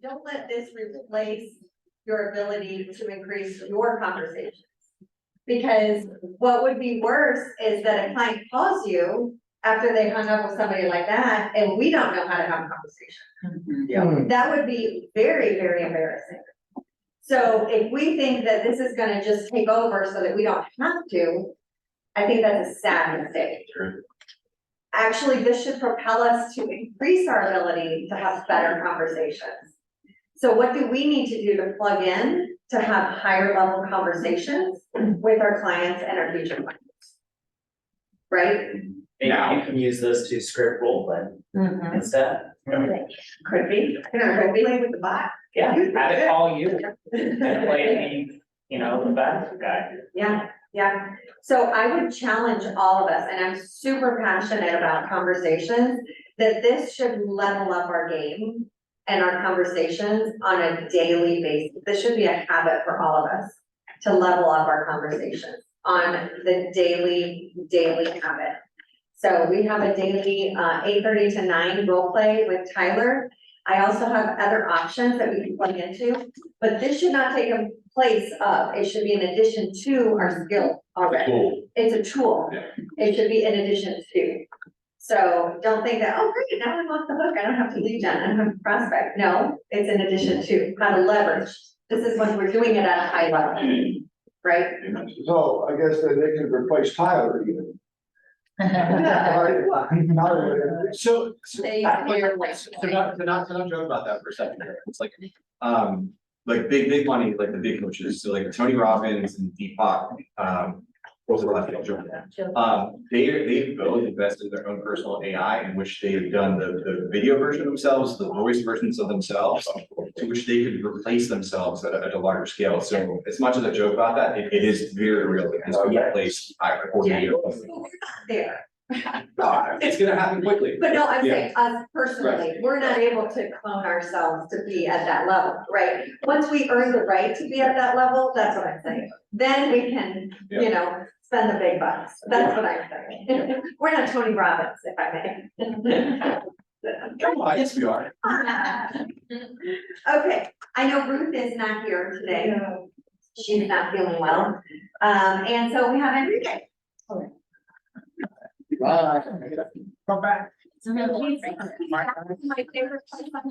Don't let this replace your ability to increase your conversations. Because what would be worse is that a client calls you after they hung up with somebody like that, and we don't know how to have a conversation. That would be very, very embarrassing. So if we think that this is gonna just take over so that we don't have to, I think that's a sad mistake. True. Actually, this should propel us to increase our ability to have better conversations. So what do we need to do to plug in to have higher level conversations with our clients and our future clients? Right? Now you can use this to script role play instead. Could be. Could be with the bot. Yeah, have it call you and play the, you know, the bad guy. Yeah, yeah. So I would challenge all of us, and I'm super passionate about conversations, that this should level up our game and our conversations on a daily basis. This should be a habit for all of us to level up our conversations on the daily habit. So we have a daily 8:30 to 9 role play with Tyler. I also have other options that we can plug into, but this should not take a place of, it should be in addition to our skill already. Cool. It's a tool. Yeah. It should be in addition to. So don't think that, oh, great, now I'm off the hook. I don't have to lead gen, I don't have to prospect. No, it's in addition to how to leverage. This is when we're doing it at a high level, right? So I guess that they could replace Tyler even. So, They hear like- to not joke about that for a second here, it's like big money, like the big coaches, so like Tony Robbins and Deepak, what was the last name? They've both invested in their own personal AI in which they've done the video version of themselves, the voice versions of themselves, to which they could replace themselves at a larger scale. So as much as I joke about that, it is very real. It has been replaced for Yeah. you. There. It's gonna happen quickly. But no, I'm Yeah. saying us personally, we're not able to clone ourselves to be at that level, right? Once we earn the right to be at that level, that's what I'm saying. Then we can, you know, spend the big bucks. That's what I'm saying. We're not Tony Robbins, if I may. Come on, yes, we are. Okay, I know Ruth is not here today. She's not feeling well. And so we have Enrique. Come back. My favorite place on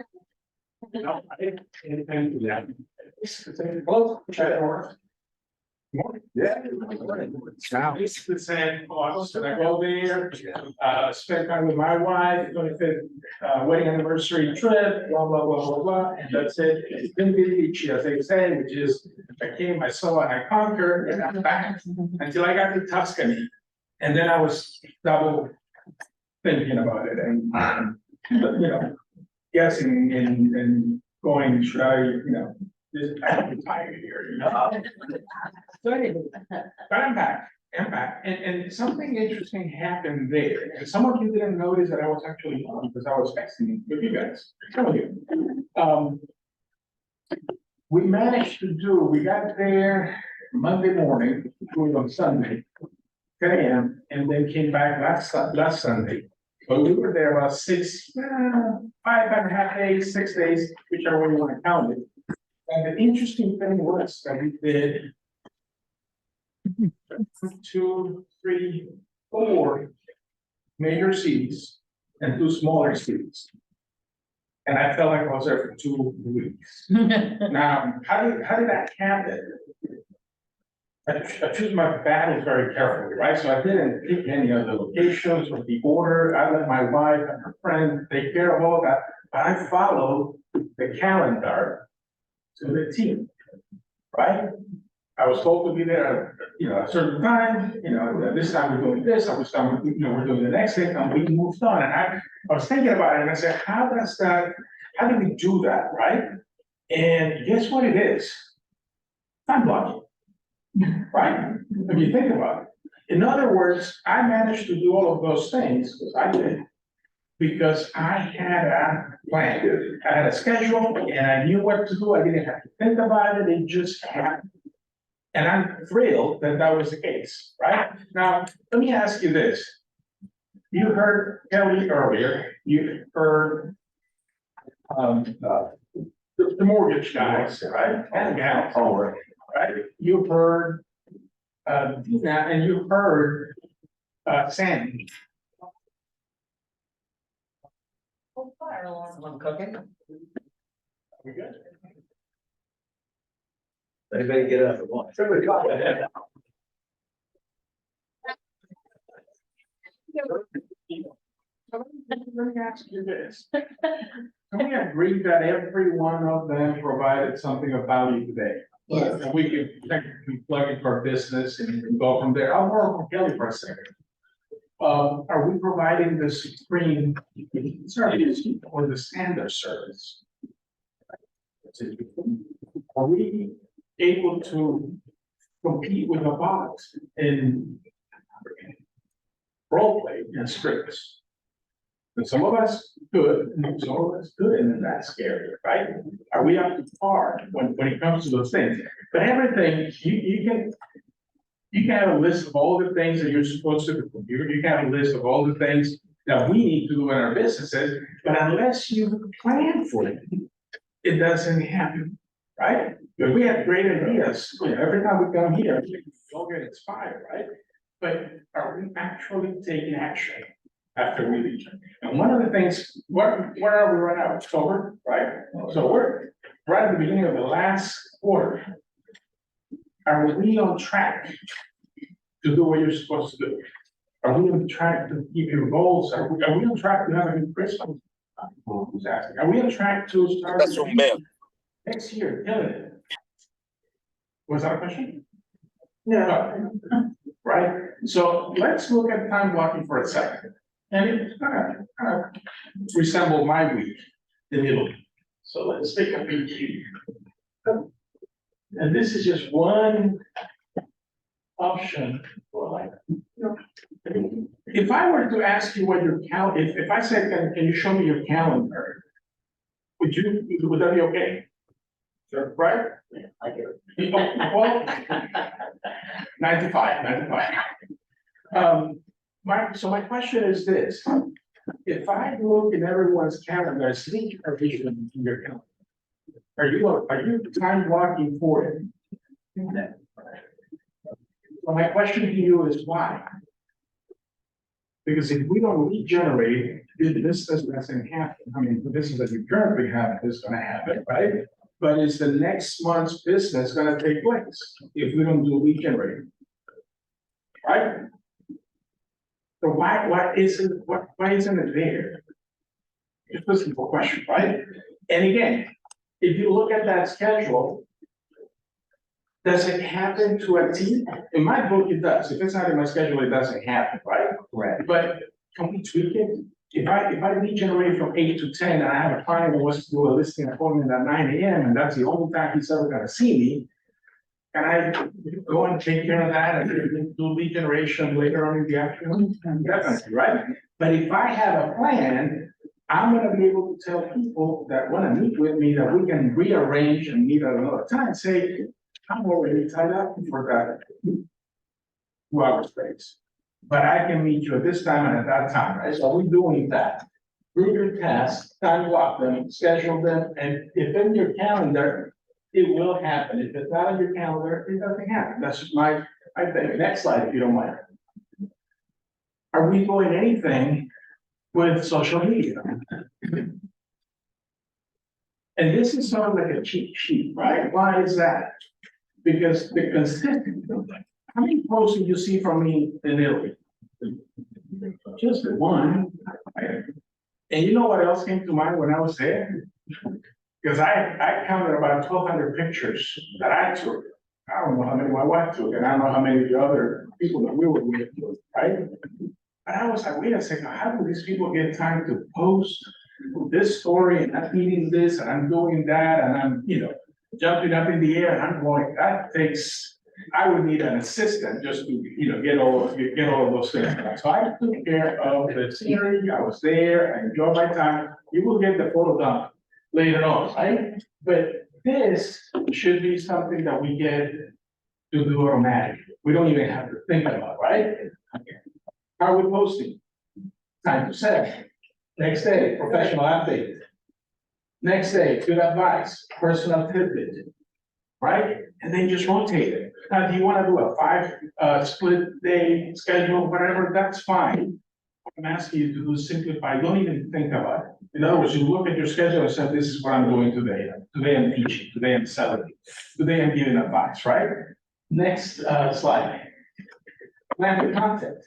No, I didn't, anything to that. Well, try to work. Yeah. Basically saying, oh, I was gonna go there, spend time with my wife, gonna fit, wedding anniversary trip, blah, blah, blah, blah, blah, and that's it. It's been beachy, as they say, which is, I came, I saw, and I conquered, and I'm back, until I got to Tuscany. And then I was double thinking about it, and, but, you know, guessing and going, should I, you know, just, I'm tired here, you know? So anyway, but I'm back, and something interesting happened there, and some of you didn't notice that I was actually on, because I was texting with you guys, some of you. We managed to do, we got there Monday morning, we were on Sunday, 10 a.m., and then came back last Sunday. But we were there about 5.5 days, 6 days, whichever way you want to count it. And the interesting thing was that we did 2, 3, 4 major cities and 2 smaller cities. And I felt like I was there for 2 weeks. Now, how did that happen? I choose my battles very carefully, right? So I didn't pick any of the locations or the order. I let my wife and her friend take care of all that, but I followed the calendar to the T, right? I was told to be there, at a certain time, this time we're doing this, this time, we're doing the next thing, and we moved on. And I was thinking about it, and I said, how do we do that, right? And guess what it is? Time blocking. Right? If you think about it. In other words, I managed to do all of those things, because I did, because I had a plan. I had a schedule, and I knew what to do. I didn't have to think about it. It just happened. And I'm thrilled that that was the case, right? Now, let me ask you this. You heard Kelly earlier, you heard the mortgage guys, right? And gals, right? You heard Dina, and you heard Sandy. Someone cooking? We good? Anybody get up at once? Let me ask you this. Can we agree that every one of them provided something of value today? Yes. And we can technically plug into our business and go from there. I'll work with Kelly for a second. Are we providing the supreme service or the standard service? Are we able to compete with a box in role play and scripts? And some of us good, and some of us good, and then that's scary, right? Are we up to par when it comes to those things? But everything, you can have a list of all the things that you're supposed to do. You can have a list of all the things that we need to do in our businesses, but unless you plan for it, it doesn't happen, right? If we have great ideas, every time we come here, we all get inspired, right? But are we actually taking action after we leave? And one of the things, where are we right now? October, right? So we're right at the beginning of the last quarter. Are we on track to do what you're supposed to do? Are we on track to keep your goals? Are we on track to have a good Christmas? Who's asking? Are we on track to start next year? Killing it. Was that a question? No. Right, so let's look at time blocking for a second. And it kind of resemble my week, the middle. So let's take a peek here. And this is just one option for like. If I were to ask you what your if I said, can you show me your calendar? Would that be okay? Sure. Right? I get it. Well, 9 to 5. So my question is this: if I look in everyone's calendar, sneak a vision in your calendar, are you time blocking for it? So my question to you is why? Because if we don't regenerate, this doesn't happen. I mean, the business that you currently have is gonna happen, right? But is the next month's business gonna take place if we don't do regenerating? Right? So why isn't it there? Just a simple question, right? And again, if you look at that schedule, does it happen to a T? In my book, it does. If it's not in my schedule, it doesn't happen, right? Right. But can we tweak it? If I regenerate from 8 to 10, and I have a client who wants to do a listing appointment at 9 AM, and that's the only time he's ever gonna see me, can I go and take care of that and do lead generation later on in the afternoon? Definitely, right? But if I have a plan, I'm gonna be able to tell people that wanna meet with me that we can rearrange and meet at another time, say, I'm already tied up for that 2 hour space. But I can meet you at this time and at that time, right? So we're doing that. Group your tasks, time block them, schedule them, and if in your calendar, it will happen. If it's not on your calendar, it doesn't happen. That's just I think. Next slide, if you don't mind. Are we doing anything with social media? And this is sort of like a cheat sheet, right? Why is that? Because the consistent, how many posts did you see from me in Italy? Just one. And you know what else came to mind when I was there? Because I counted about 1,200 pictures that I took. I don't know how many my wife took, and I don't know how many of the other people that we were with took, right? And I was like, wait a second, how do these people get time to post this story, and I'm eating this, and I'm doing that, and I'm, jumping up in the air, and I'm going, that takes, I would need an assistant just to, get all of those things. So I took care of the scenery, I was there, I enjoyed my time. You will get the photo done later on, right? But this should be something that we get to do automatically. We don't even have to think about, right? How are we posting? Time to set. Next day, professional update. Next day, good advice, personal tidbit, right? And then just rotate it. Now, do you want to do a 5 split day schedule, whatever, that's fine. I'm asking you to do simplify, don't even think about it. In other words, you look at your schedule and say, this is what I'm doing today. Today I'm teaching, today I'm selling, today I'm giving advice, right? Next slide. Plan the content.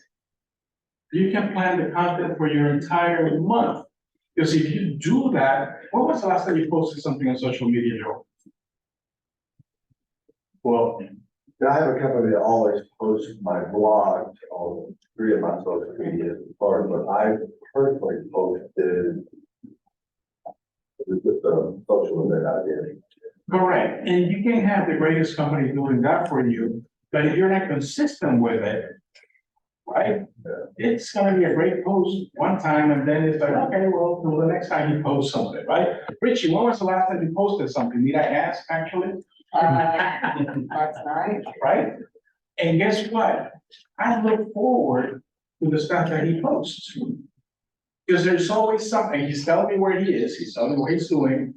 You can plan the content for your entire month. Because if you do that, when was the last time you posted something on social media, Joe? Well, I have a company that always posts my blog on 3 of my social media as far as what I personally posted. It's just a social event I did. Correct, and you can have the greatest company doing that for you, but if you're not consistent with it, right? It's gonna be a great post one time, and then it's like, okay, well, till the next time you post something, right? Richie, when was the last time you posted something? Did I ask, actually? Last night. Right? And guess what? I look forward to the stuff that he posts. Because there's always something, he's telling me where he is, he's telling me what he's doing.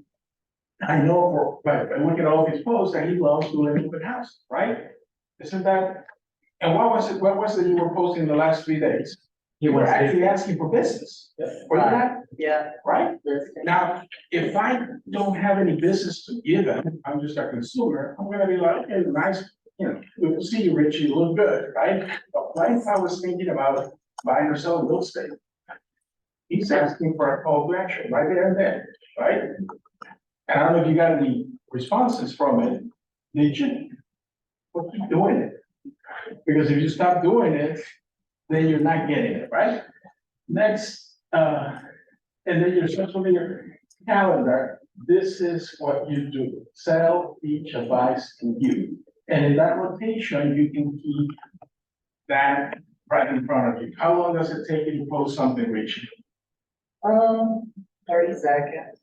I know, but I look at all of his posts that he loves doing open house, right? Isn't that? And what was it you were posting in the last 3 days? You were actually asking for business. Were you not? Yeah. Right? Now, if I don't have any business to give him, I'm just a consumer, I'm gonna be like, okay, nice, good to see you, Richie, you look good, right? But what if I was thinking about buying or selling real estate? He's asking for a call to action right there and then, right? And I don't know if you got any responses from it. Did you? Well, keep doing it. Because if you stop doing it, then you're not getting it, right? Next, and then your social media calendar, this is what you do. Sell, teach, advice, and you. And in that rotation, you can keep that right in front of you. How long does it take you to post something, Richie? 30 seconds.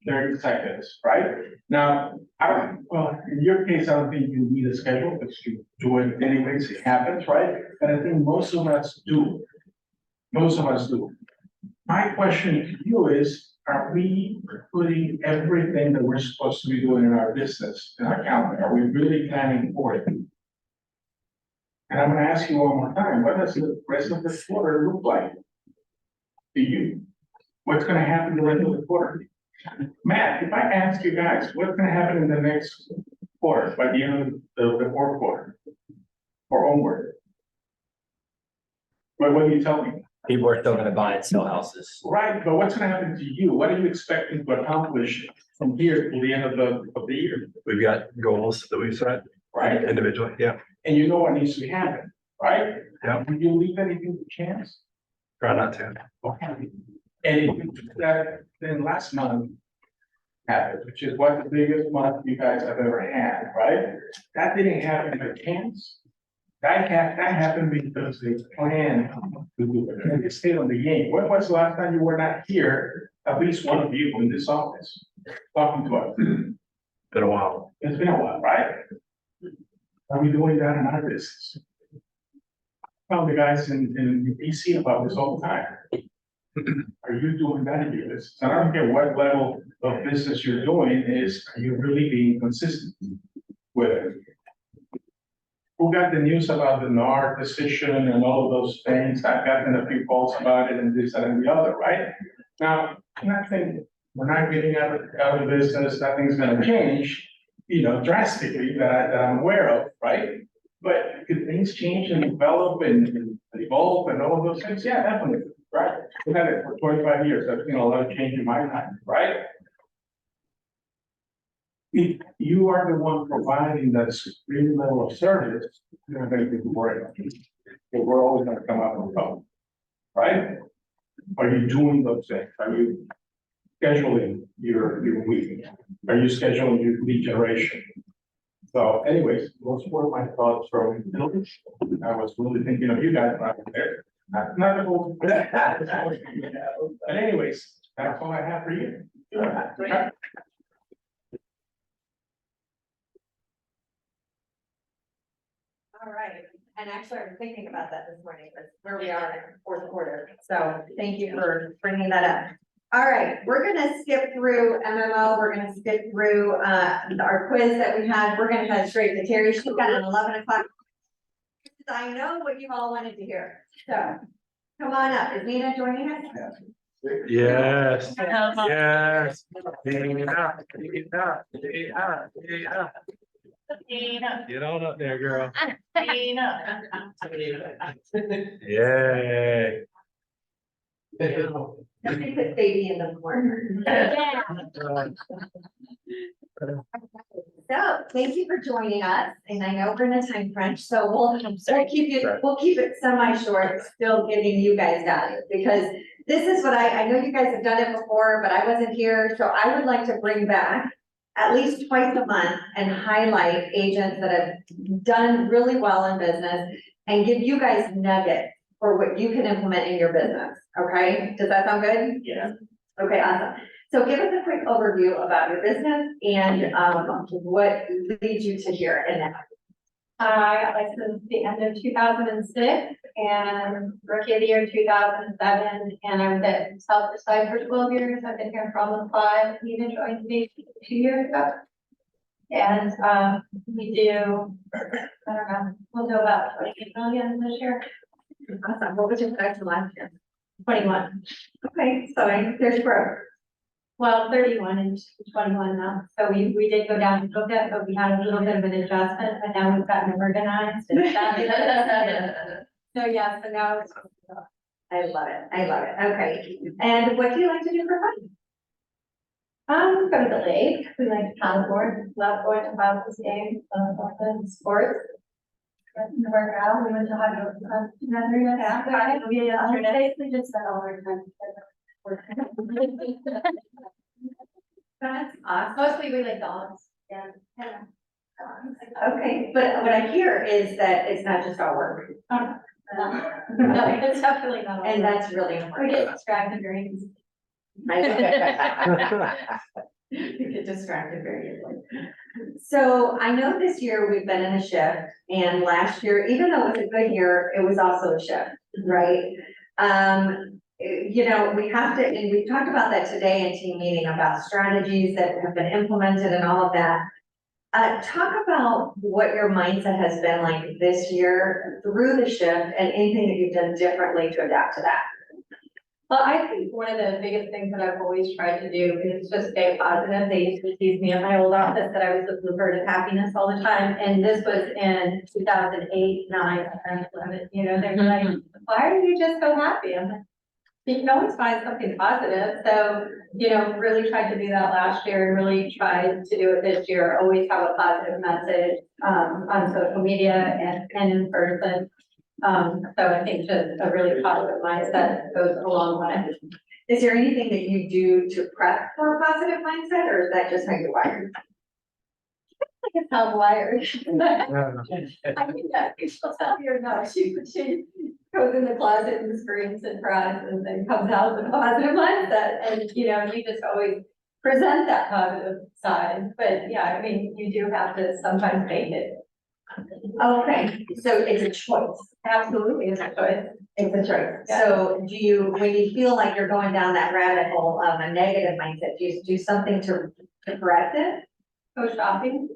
30 seconds, right? Now, in your case, I don't think you need a schedule, because you do it anyways, it happens, right? But I think most of us do. Most of us do. My question to you is, are we putting everything that we're supposed to be doing in our business in our calendar? Are we really planning for it? And I'm gonna ask you one more time, what does the rest of the quarter look like to you? What's gonna happen the rest of the quarter? Matt, if I ask you guys, what's gonna happen in the next quarter, by the end of the 4th quarter? Or onward? What do you tell me? People are still gonna buy and sell houses. Right, but what's gonna happen to you? What are you expecting to accomplish from here to the end of the year? We've got goals that we've set Right? individually, yeah. And you know what needs to happen, right? Yeah. Will you leave anything to chance? Try not to. Okay. And if you do that, then last month happened, which is what the biggest month you guys have ever had, right? That didn't happen by chance. That happened because they planned to do it, and they stayed on the game. When was the last time you were not here, at least one of you in this office, talking to us? Been a while. It's been a while, right? Are we doing that in our business? Tell the guys in DC about this all the time. Are you doing that in your business? I don't care what level of business you're doing, are you really being consistent with it? Who got the news about the NAR decision and all of those things? I've gotten a few calls about it and this, that, and the other, right? Now, nothing we're not getting out of business, nothing's gonna change, drastically that I'm aware of, right? But could things change and develop and evolve and all of those things? Yeah, definitely, right? We've had it for 25 years. I've seen a lot of change in my time, right? If you are the one providing that supreme level of service, you're not gonna be worried about it. But we're always gonna come up with a problem, right? Are you doing those things? Are you scheduling your week? Are you scheduling your lead generation? So anyways, those were my thoughts from village. I was really thinking of you guys right there. Not the whole. But anyways, that's all I have for you. All right, and actually, I was thinking about that this morning, but where we are in fourth quarter, so thank you for bringing that up. All right, we're gonna skip through MMO, we're gonna skip through, our quiz that we had, we're gonna head straight to Terry, she's got an 11 o'clock. I know what you all wanted to hear, so, come on up, is Nina joining us? Yes. Yes. Get on up there, girl. Yay. Somebody put baby in the corner. So, thank you for joining us, and I know we're in a time crunch, so we'll keep it semi-short, still giving you guys value, because this is what I know you guys have done it before, but I wasn't here, so I would like to bring back at least twice a month and highlight agents that have done really well in business and give you guys nuggets for what you can implement in your business, okay? Does that sound good? Yeah. Okay, awesome. So give us a quick overview about your business and what leads you to here and now. I got licensed the end of 2006 and rookie of the year 2007, and I was at South Side for 12 years. I've been here for almost 5. Even joined me 2 years ago. And we do, I don't know, we'll do about 28 million this year. Awesome. What was your production last year? 21. Okay, so there's growth. Well, 31 and 21 now. So we did go down a little bit, but we had a little bit of an adjustment, and now we've gotten organized. And so yeah, so now it's. I love it. I love it. Okay. And what do you like to do for fun? Go to the lake. We like to paddleboard. Love going to Bob's games, sports. Work out. We went to hydro. We basically just spent all our time together. That's awesome. Mostly we like dogs. Yeah. Okay, but what I hear is that it's not just our work. No, it's definitely not. And that's really We important. get distracted very easily. You get distracted very easily. So I know this year we've been in a shift, and last year, even though it was a good year, it was also a shift, right? We have to, and we talked about that today in team meeting about strategies that have been implemented and all of that. Talk about what your mindset has been like this year through the shift and anything that you've done differently to adapt to that. Well, I think one of the biggest things that I've always tried to do is just stay positive. They used to tease me in my old office that I was the bluebird of happiness all the time. And this was in 2008, 9, 10, 11, they were like, why are you just so happy? I'm like, you can always find something positive. So, really tried to do that last year and really tried to do it this year. Always have a positive message on social media and in person. So I think just a really positive mindset goes a long way. Is there anything that you do to prep for a positive mindset, or is that just how you're wired? I think it's how I'm wired. I think that she'll tell you or no, she goes in the closet and screams and cries and then comes out with a positive mindset. And, you just always present that positive side. But yeah, I mean, you do have to sometimes make it. Okay, so it's a choice. Absolutely, it's a choice. It's a choice. Yeah. So when you feel like you're going down that rabbit hole of a negative mindset, do you do something to correct it? Go shopping.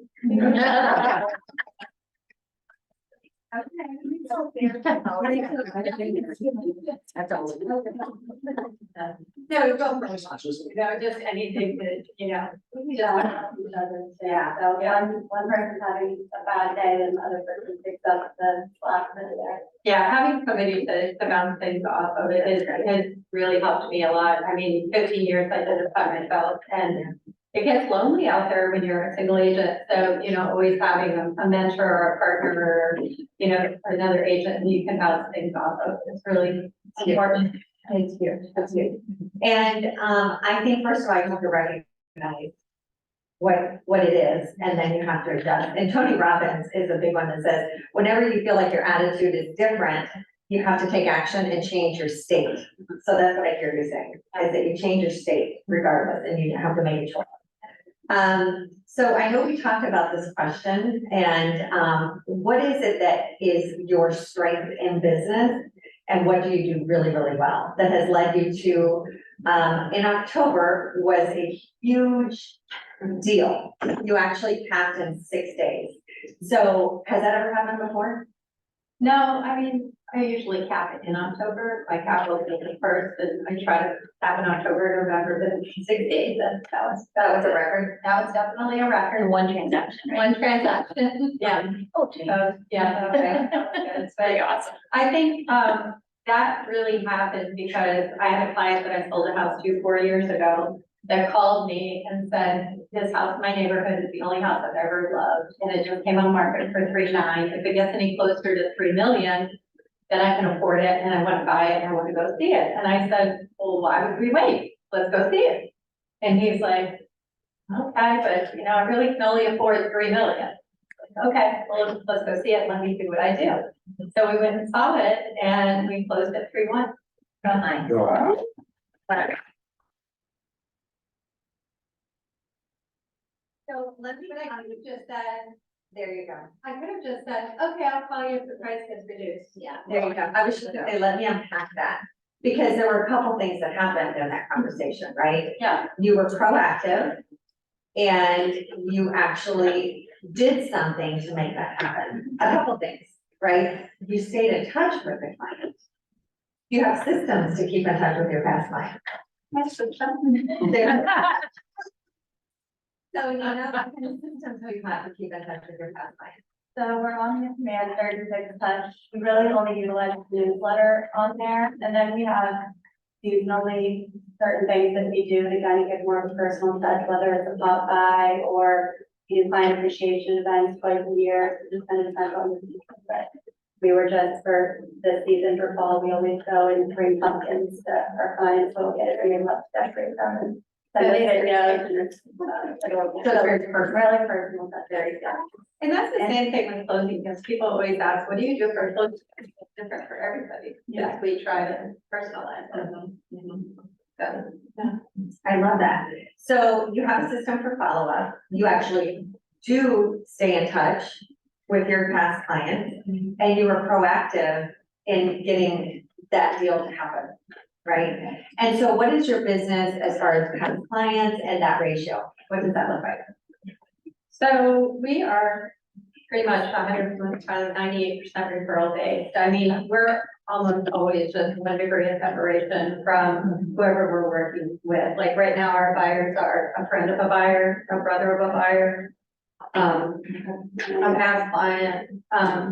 No, you're both really much. No, just anything that, you know, we just want to help each other. Yeah, so one person's having a bad day and the other person picks up the slack for the day. Yeah, having somebody to bounce things off of it has really helped me a lot. I mean, 15 years I did this by myself and it gets lonely out there when you're a single agent. So, you know, always having a mentor or a partner or, you know, another agent you can bounce things off of is really important. Thank you, that's good. And, I think first of all, you have to recognize what it is, and then you have to adjust. And Tony Robbins is a big one that says, whenever you feel like your attitude is different, you have to take action and change your state. So that's what I hear you saying, is that you change your state regardless, and you have to make a choice. So I know we talked about this question, and, what is it that is your strength in business? And what do you do really, really well that has led you to, in October was a huge deal. You actually capped in 6 days. So has that ever happened before? No, I mean, I usually cap it in October, my capital is the first, and I try to cap in October, November, but 6 days, that was a record. That was definitely a record. One transaction, right? One transaction, yeah. Okay. So, yeah, okay, that was good. It's very awesome. I think, that really happened because I had a client that I sold a house to 4 years ago that called me and said, this house in my neighborhood is the only house I've ever loved, and it just came on market for 3.9. If it gets any closer to 3 million, then I can afford it and I want to buy it and I want to go see it. And I said, well, why would we wait? Let's go see it. And he's like, okay, but you know, I really can only afford 3 million. Okay, well, let's go see it. Let me do what I do. So we went and saw it and we closed at 3-1. Nice. Wow. So let me, I could have just said, There you go. I could have just said, okay, I'll call you if the price gets reduced. Yeah. There you go. I was just gonna say, let me unpack that. Because there were a couple things that happened in that conversation, right? Yeah. You were proactive and you actually did something to make that happen. A couple things, right? You stayed in touch with the client. You have systems to keep in touch with your past client. So, you know, what kind of systems do you have to keep in touch with your past client? So we're on the command 36 touch. We really only utilize the newsletter on there. And then we have seasonally certain things that we do to kind of get more of a personal touch, whether it's a pop by or we do client appreciation events twice a year. It just kind of depends on the season. But we were just for this season for fall, we always go and bring pumpkins to our clients. We'll get it, bring them up to decorate them. And send us videos and it's, so very personal, that's very good. And that's the same thing with closing, because people always ask, what do you do for closing? It's different for everybody. Yes, we try to personalize it. So, Yeah, I love that. So you have a system for follow-up. You actually do stay in touch with your past clients and you were proactive in getting that deal to happen, right? And so what is your business as far as past clients and that ratio? What does that look like? So we are pretty much 100%, 98% referral based. I mean, we're almost always just 1 degree of separation from whoever we're working with. Like right now, our buyers are a friend of a buyer, a brother of a buyer, a past client.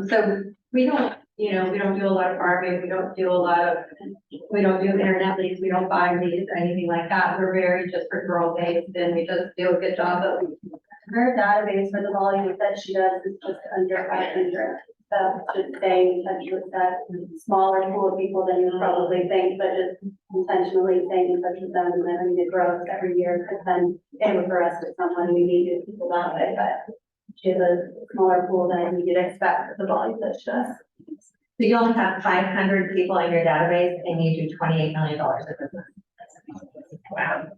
So we don't, you know, we don't do a lot of farming. We don't do internet leads. We don't buy leads or anything like that. We're very just referral based, and we just do a good job of her database for the volume that she does is just under 500. So just staying in touch with that smaller pool of people than you probably think, but just intentionally staying in touch with them and then it grows every year. Because then they refer us to someone we needed people that way, but she has a smaller pool than you'd expect with the volume that she does. So you only have 500 people in your database and you do $28 million of business. Wow.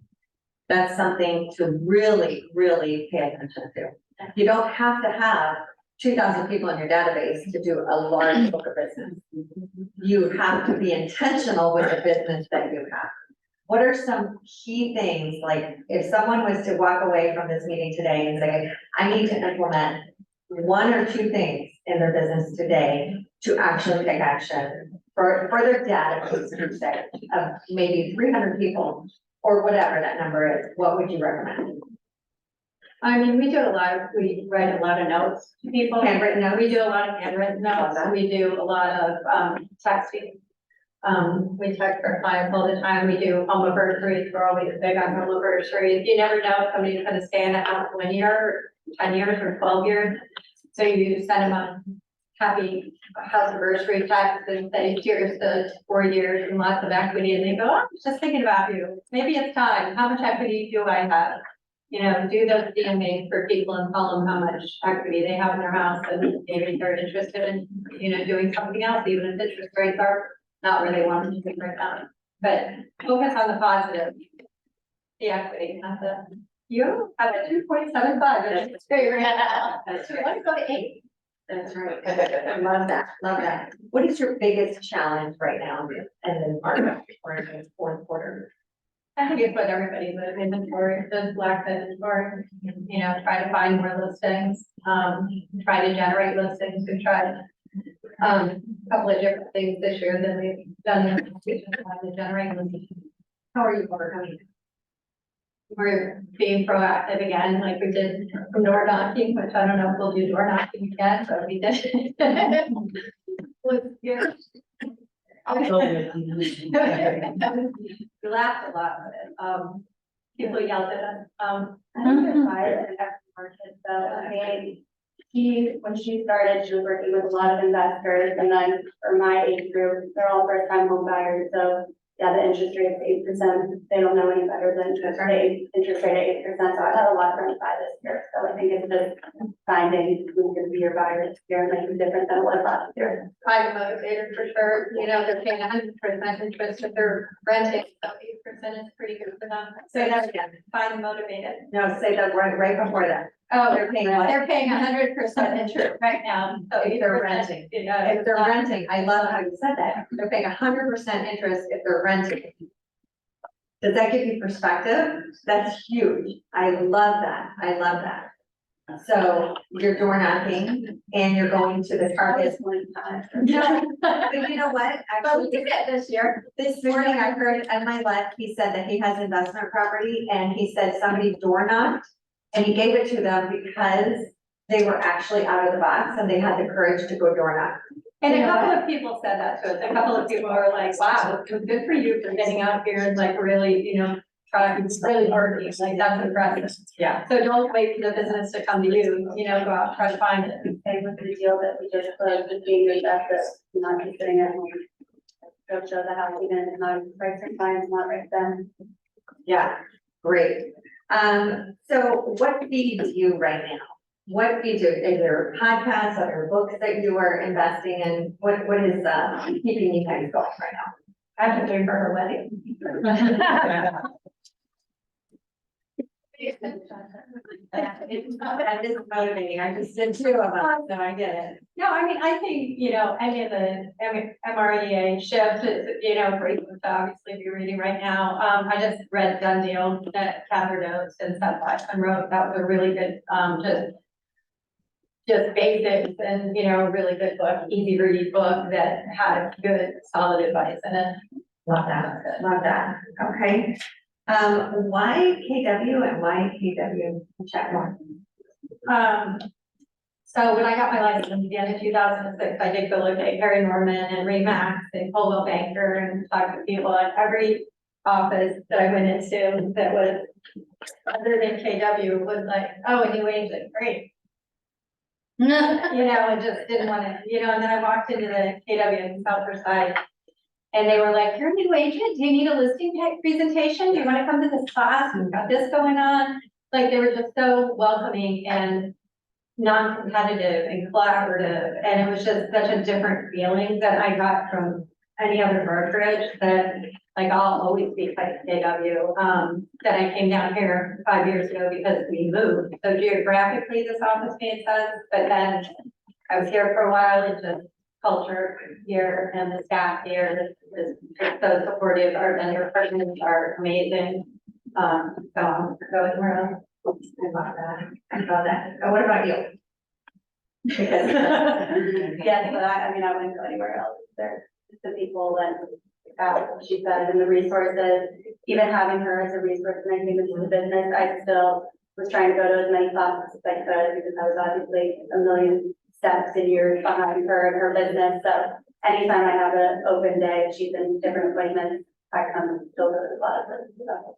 That's something to really, really pay attention to. You don't have to have 2,000 people in your database to do a large book of business. You have to be intentional with the business that you have. What are some key things, like if someone was to walk away from this meeting today and say, I need to implement 1 or 2 things in their business today to actually take action for their database per se of maybe 300 people or whatever that number is, what would you recommend? I mean, we write a lot of notes to people. Handwritten notes? We do a lot of handwritten notes, we do a lot of, texting. We text our clients all the time, we do home anniversaries, we're always big on home anniversaries. You never know if somebody's gonna stay in a house 1 year, 10 years, or 12 years. So you send them a happy house anniversary text and say, cheers to 4 years and lots of equity, and they go, oh, I was just thinking about you. Maybe it's time, how much equity do I have? You know, do those DMAs for people and tell them how much equity they have in their house, and maybe they're interested in, you know, doing something else, even if interest rates are not where they want them to be right now. But focus on the positive. The equity, not the, you have a 2.75, let's figure it out. That's right. Let's go to 8. That's right. I love that, love that. What is your biggest challenge right now in the market or in the fourth quarter? I think it's what everybody's inventory, does lack inventory, you know, try to find more listings, try to generate listings, we tried. A couple of different things this year that we've done in to generate listings. How are you overcoming? We're being proactive again, like we did from door knocking, which I don't know if we'll do door knocking again, but we did. Was good. We laughed a lot with it. People yelled at us. I think there's buyers in every market, so I mean, when she started, she was working with a lot of investors, and then for my age group, they're all first time home buyers, so yeah, the interest rate is 8%, they don't know any better than the interest rate at 8%, so I had a lot of friends buy this year, so I think it's just finding who's gonna be your buyer this year, might be different than it was last year. I'm motivated for sure, you know, they're paying 100% interest if they're renting, so 8% is pretty good for them. Say that again. Find them motivated. No, say that right before that. Oh, They're paying what? they're paying 100% interest right now, so If they're 8%, renting. you know, If they're it's not- renting, I love how you said that. They're paying 100% interest if they're renting. Does that give you perspective? That's huge. I love that. I love that. So you're door knocking and you're going to the target. No, but you know what? But we Actually, did it this year. this morning I heard at my left, he said that he has investment property and he said somebody door knocked. And he gave it to them because they were actually out of the box and they had the courage to go door knock. And a couple of people said that to us. A couple of people were like, wow, good for you for getting out here and like really, you know, trying really hard. Like that's impressive. Yeah. So don't wait for the business to come to you, you know, go out, try to find it. Same with the deal that we just closed with James Justice, not just sitting at home. Go show the house even and not price and find not right then. Yeah, great. So what feeds you right now? What feeds you? Is there podcasts, other books that you are investing in? What is, keeping you guys going right now? I have to pay for her wedding. That is motivating. I just did 2 of them, so I get it. No, I mean, I think, you know, any of the MREA shift is, you know, great to obviously be reading right now. I just read Done Deal that Catherine Oates and Seth Blackman wrote. That was a really good, just basics and, you know, a really good book, easy read book that had good solid advice in it. Love that, love that. Okay. Why KW and why KW Chatmore? So when I got my license at the end of 2006, I did go look at Harry Norman and Remax and Coldwell Banker and talk to people at every office that I went into that was other than KW was like, oh, a new agent, great. You know, I just didn't want to, you know, and then I walked into the KW in South Forsyth. And they were like, you're a new agent, do you need a listing presentation? Do you want to come to this class? We've got this going on. Like, they were just so welcoming and non-competitive and collaborative. And it was just such a different feeling that I got from any other brokerage that, like, I'll always be like KW. That I came down here 5 years ago because we moved. So geographically, this office made sense, but then I was here for a while. It just culture here and the staff here is so supportive. Our vendor partners are amazing. So I'm going around. I love that. I love that. So what about you? Because, yes, but I mean, I wouldn't go anywhere else. There's the people and, she said, and the resources, even having her as a resource when I came into the business, I still was trying to go to as many classes as I could because I was obviously a million steps and years behind her and her business. So anytime I have an open day, she's in different appointments, I come and still go to the classes. So.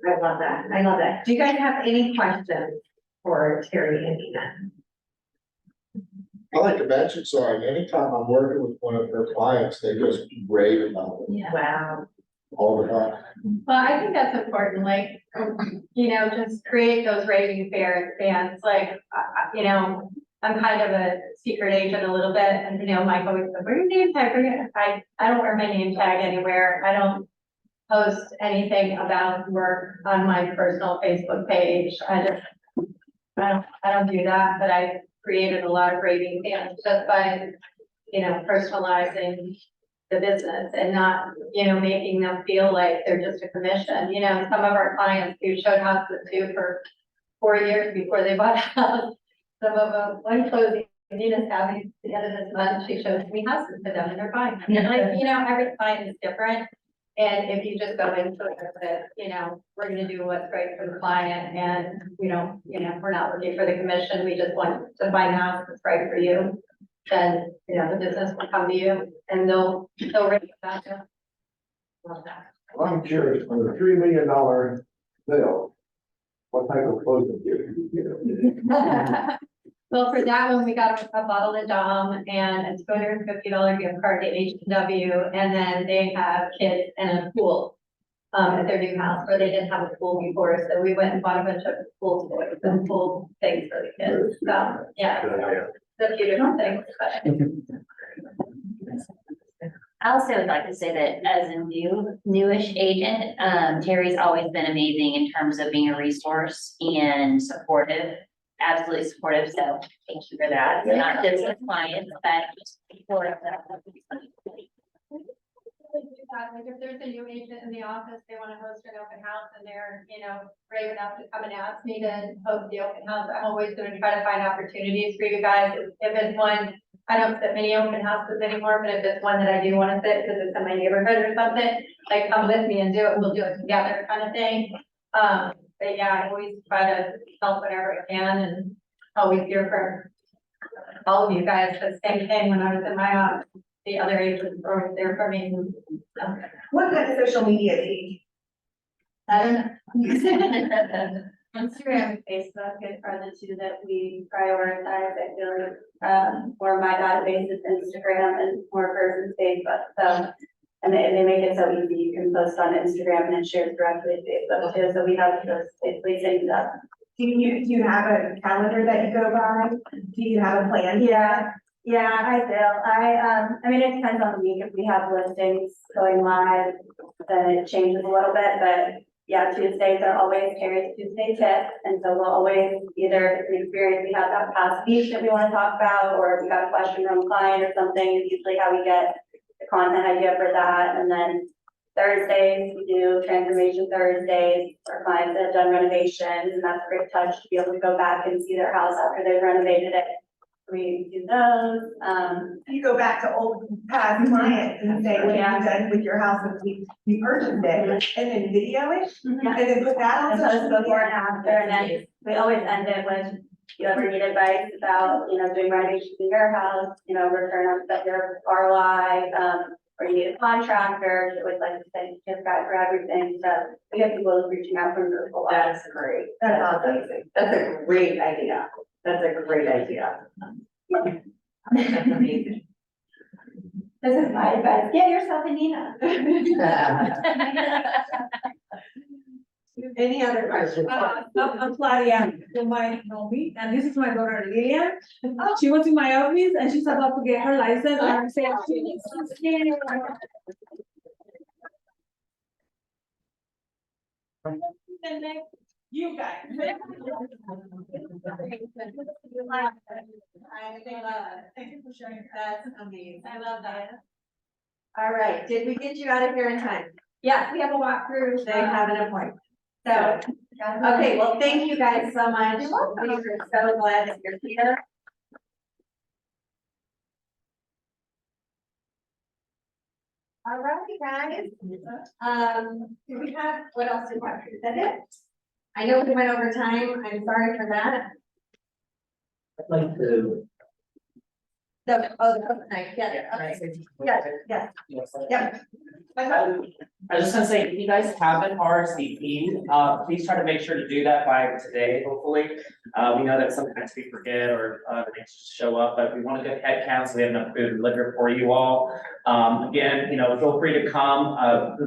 I love that. I love that. Do you guys have any questions for Terry and Nina? I like to mention, sorry, anytime I'm working with one of her clients, they just rave about it Yeah. Wow. all the time. Well, I think that's important, like, you know, just create those raving fans, like, you know, I'm kind of a secret agent a little bit, and, you know, Mike always said, where's your name tag? I don't wear my name tag anywhere, I don't post anything about work on my personal Facebook page, I don't do that, but I created a lot of raving fans just by, you know, personalizing the business and not, you know, making them feel like they're just a commission. You know, some of our clients who showed houses too for 4 years before they bought a house. Some of them, one closing, Nina's having at the end of this month, she shows me houses to them and they're buying. And like, you know, every client is different. And if you just go into it with, you know, we're gonna do what's right for the client and we don't, you know, we're not looking for the commission, we just want to find a house that's right for you. Then, you know, the business will come to you and they'll rate about you. Love that. I'm curious, on the $3 million bill, what type of closing gift do you get? Well, for that one, we got a bottle of Dom and a $250 gift card to H&W, and then they have kids and a pool at their new house where they didn't have a pool before, so we went and bought a bunch of pool toys and pool things for the kids. So, yeah, a few different things, but. I also would like to say that as a newish agent, Terry's always been amazing in terms of being a resource and supportive, absolutely supportive. So thank you for that. Not just with clients, but supportive. Like if there's a new agent in the office, they want to host an open house and they're, you know, brave enough to come and ask me to host the open house, I'm always going to try to find opportunities for you guys. If it's one, I don't sit many open houses anymore, but if it's one that I do want to sit because it's in my neighborhood or something, like come with me and do it, we'll do it together kind of thing. But yeah, I always try to help whenever I can and always here for all of you guys. The same thing when I was in my office, the other agents were always there for me. So. What kind of social media do you? I don't know. Instagram and Facebook are the two that we prioritize. I feel like, for my database is Instagram and more person's Facebook. So, and they make it so easy. You can post on Instagram and it shares directly to Facebook too. So we have those basically synced up. Do you have a calendar that you go by? Do you have a plan? Yeah, I do. I mean, it depends on the week. If we have listings going live, then it changes a little bit, but yeah, Tuesdays are always Terry's Tuesday tip. And so we'll always either, if it's an experience, we have that past week that we want to talk about, or if we got a question from a client or something, is usually how we get the content idea for that. And then Thursdays, we do transformation Thursdays. Our clients that have done renovations, and that's a great touch to be able to go back and see their house after they've renovated it. We do those. You go back to old past clients and say, what have you done with your house since you purchased it? And then video it, and then put that on And post social before and media. after, and then we always end it with, you ever need advice about, you know, doing renovations in your house, you know, return on stuff, your ROI, or you need a contractor, it was like to say, just guide for everything, so we have people reaching out from the whole. That's great. That's awesome. That's a great idea. That's a great idea. That's amazing. This is my advice, get yourself a Nina. Any other questions? I'm Claudia, you might know me, and this is my daughter Lilian. She was in my office and she's about to get her license and I'm saying she needs to stay. You guys. Thank you for sharing. That's amazing. I love that. All right, did we get you out of here in time? Yes, we have a walkthrough. They have an appointment. So. Okay, well, thank you guys so much. You're welcome. We are so glad that you're here. All right, guys. Do we have, what else do we have? Is that it? I know we went over time. I'm sorry for that. I'd like to. The night, yeah, okay. Yeah. Yep. I was just gonna say, if you guys haven't RSVP'd, please try to make sure to do that by today, hopefully. We know that sometimes we forget or, things just show up, but we want to get head counts, so we have enough food and liquor for you all. Again, feel free to come.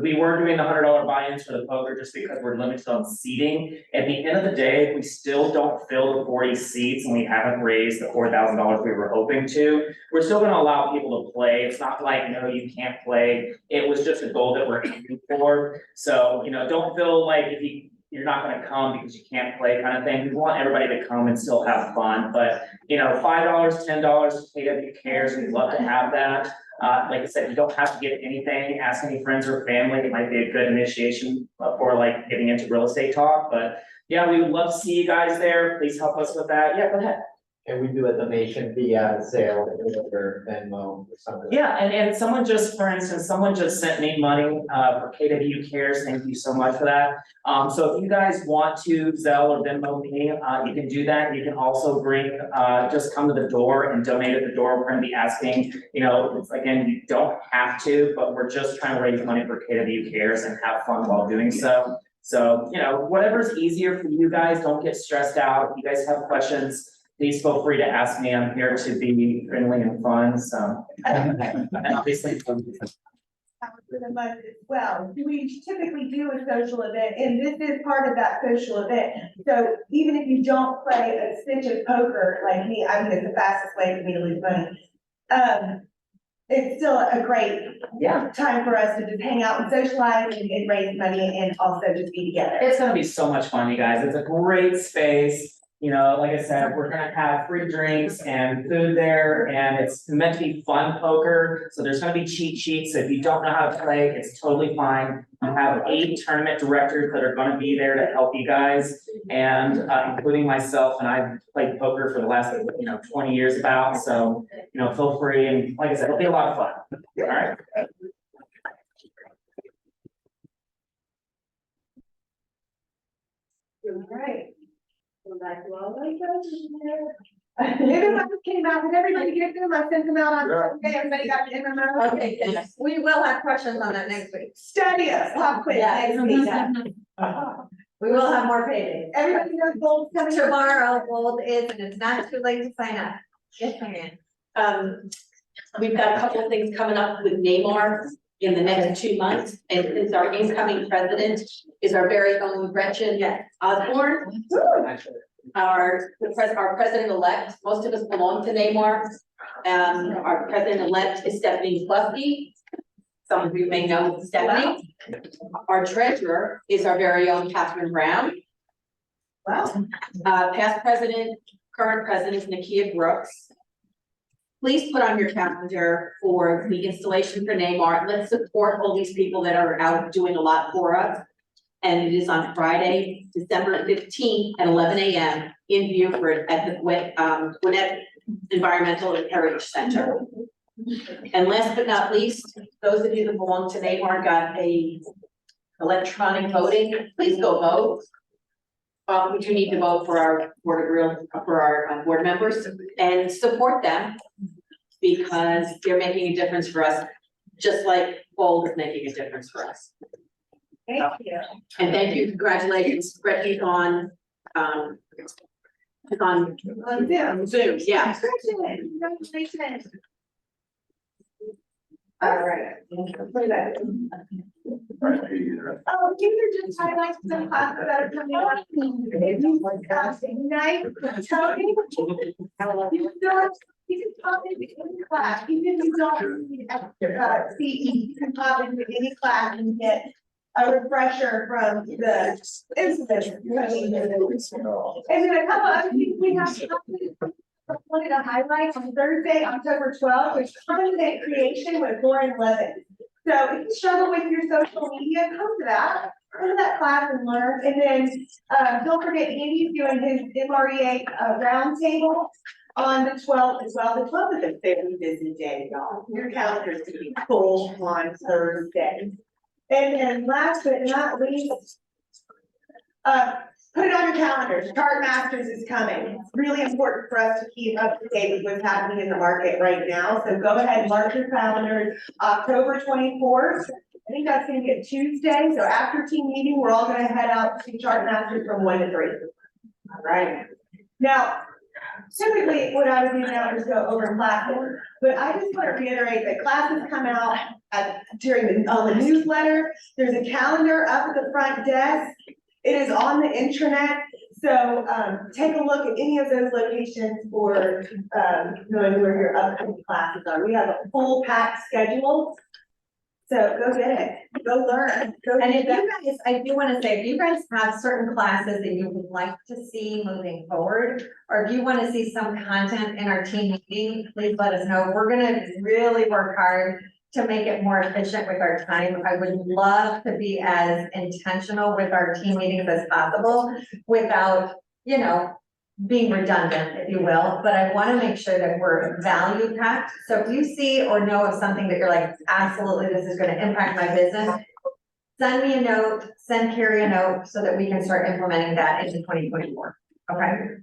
We were doing the $100 buy-ins for the poker just because we're limited on seating. At the end of the day, if we still don't fill the 40 seats and we haven't raised the $4,000 we were hoping to, we're still gonna allow people to play. It's not like, no, you can't play. It was just a goal that we're aiming for. So, don't feel like if you're not gonna come because you can't play kind of thing. We want everybody to come and still have fun, but $5, $10, KW cares. We'd love to have that. Like I said, you don't have to get anything. Ask any friends or family. It might be a good initiation for like getting into real estate talk, but yeah, we would love to see you guys there. Please help us with that. Yeah, go ahead. Can we do a donation via Zelle or Venmo or something? Yeah, and someone just, for instance, someone just sent me money for KW Cares. Thank you so much for that. So if you guys want to Zelle or Venmo me, you can do that. You can also bring, just come to the door and donate at the door. We're gonna be asking, again, you don't have to, but we're just trying to raise money for KW Cares and have fun while doing so. So, whatever's easier for you guys, don't get stressed out. If you guys have questions, please feel free to ask me. I'm here to be friendly and fun, so. And obviously. For the month as well. We typically do a social event, and this is part of that social event. So even if you don't play a stitch of poker like me, I mean, it's the fastest way for me to lose money. It's still a great time for us to just hang out and socialize and raise money and also just be together. It's gonna be so much fun, you guys. It's a great space. Like I said, we're gonna have free drinks and food there, and it's meant to be fun poker. So there's gonna be cheat sheets. So if you don't know how to play, it's totally fine. I have 8 tournament directors that are gonna be there to help you guys, and including myself, and I've played poker for the last 20 years about. So feel free, and like I said, it'll be a lot of fun. All right. All right. Everybody came out, did everybody get them? I sent them out on Sunday, everybody got the MMO? Okay, yes. We will have questions on that next week. Study us, pop quiz next week. We will have more paydays. Everybody knows gold's coming. Tomorrow, gold is, and it's not too late to sign up. Yes, ma'am. We've got a couple of things coming up with Neymar in the next 2 months, and since our incoming president is our very own Gretchen Osborne. Our president-elect, most of us belong to Neymar. Our president-elect is Stephanie Cluffy. Some of you may know Stephanie. Our treasurer is our very own Catherine Brown. Wow. Past president, current president is Nakia Brooks. Please put on your calendar for the installation for Neymar. Let's support all these people that are out doing a lot for us. And it is on Friday, December 15th at 11 a.m. in Beaufort at the Gwinnett Environmental and Heritage Center. And last but not least, those of you that belong to Neymar got a electronic voting. Please go vote. We do need to vote for our board members and support them because they're making a difference for us, just like Gold is making a difference for us. Thank you. And thank you, congratulations, Gretchen's on Zoom, yeah. Congratulations. All right. Oh, these are just highlights of some classes that are coming up. Night, Tony. You can pop into any class, even if you don't need CE, you can pop into any class and get a refresher from the incident. And then a couple other things we have. Wanted to highlight on Thursday, October 12th, which is content creation with Lauren Levin. So if you struggle with your social media, come to that class and learn. And then don't forget Andy's doing his MREA roundtable on the twelfth as well. The twelfth is a very busy day, y'all. Your calendar's gonna be full on Thursday. And then last but not least, put it on your calendars. Chart Masters is coming. It's really important for us to keep up to date with what's happening in the market right now. So go ahead and mark your calendars, October 24th. I think that's gonna be a Tuesday. So after team meeting, we're all gonna head out to Chart Masters from 1 to 3. All right. Now, typically, what I would do now is go over classes, but I just want to reiterate that classes come out during the newsletter. There's a calendar up at the front desk. It is on the intranet. So take a look at any of those locations for knowing where your upcoming classes are. We have a full packed schedule. So go get it, go learn. And if you guys, I do want to say, if you guys have certain classes that you would like to see moving forward, or if you want to see some content in our team meeting, please let us know. We're gonna really work hard to make it more efficient with our time. I would love to be as intentional with our team meetings as possible without, you know, being redundant, if you will, but I want to make sure that we're value packed. So if you see or know of something that you're like, absolutely, this is going to impact my business, send me a note, send Carrie a note so that we can start implementing that into 2024. Okay.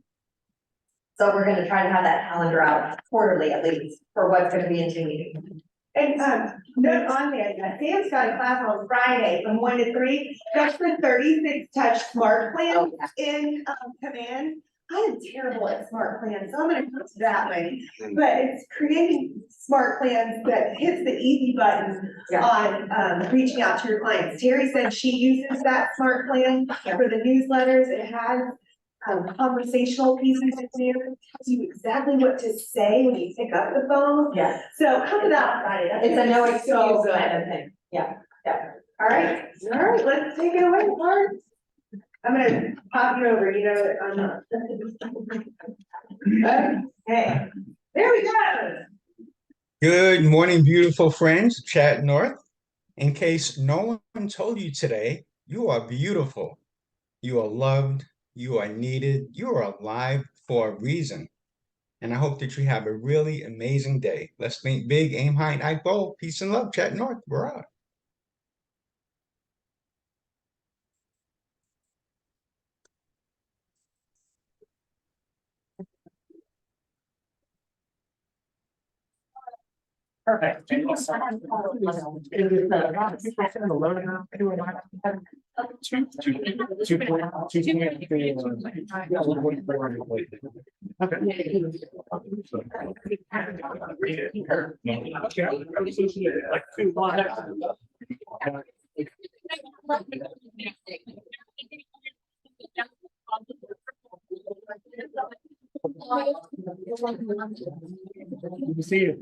So we're going to try to have that calendar out quarterly at least for what's going to be in team meeting. And note on there, that Sam's got a class on Friday from 1 to 3. That's the 36 touch smart plan in Command. I'm terrible at smart plans, so I'm gonna put it that way. But it's creating smart plans that hits the easy button on reaching out to your clients. Terry said she uses that smart plan for the newsletters. It has conversational pieces in there, tells you exactly what to say when you pick up the phone. Yeah. So come to that on Friday. That's It's a no gonna be so excuse good. kind of thing. Yeah. All right, let's take it away, Bart. I'm gonna pop you over, you know, that I'm not. Okay, there we go. Good morning, beautiful friends, Chat North. In case no one told you today, you are beautiful. You are loved. You are needed. You are alive for a reason. And I hope that you have a really amazing day. Let's think big, aim high, and act bold. Peace and love, Chat North. We're out. Perfect. You see it.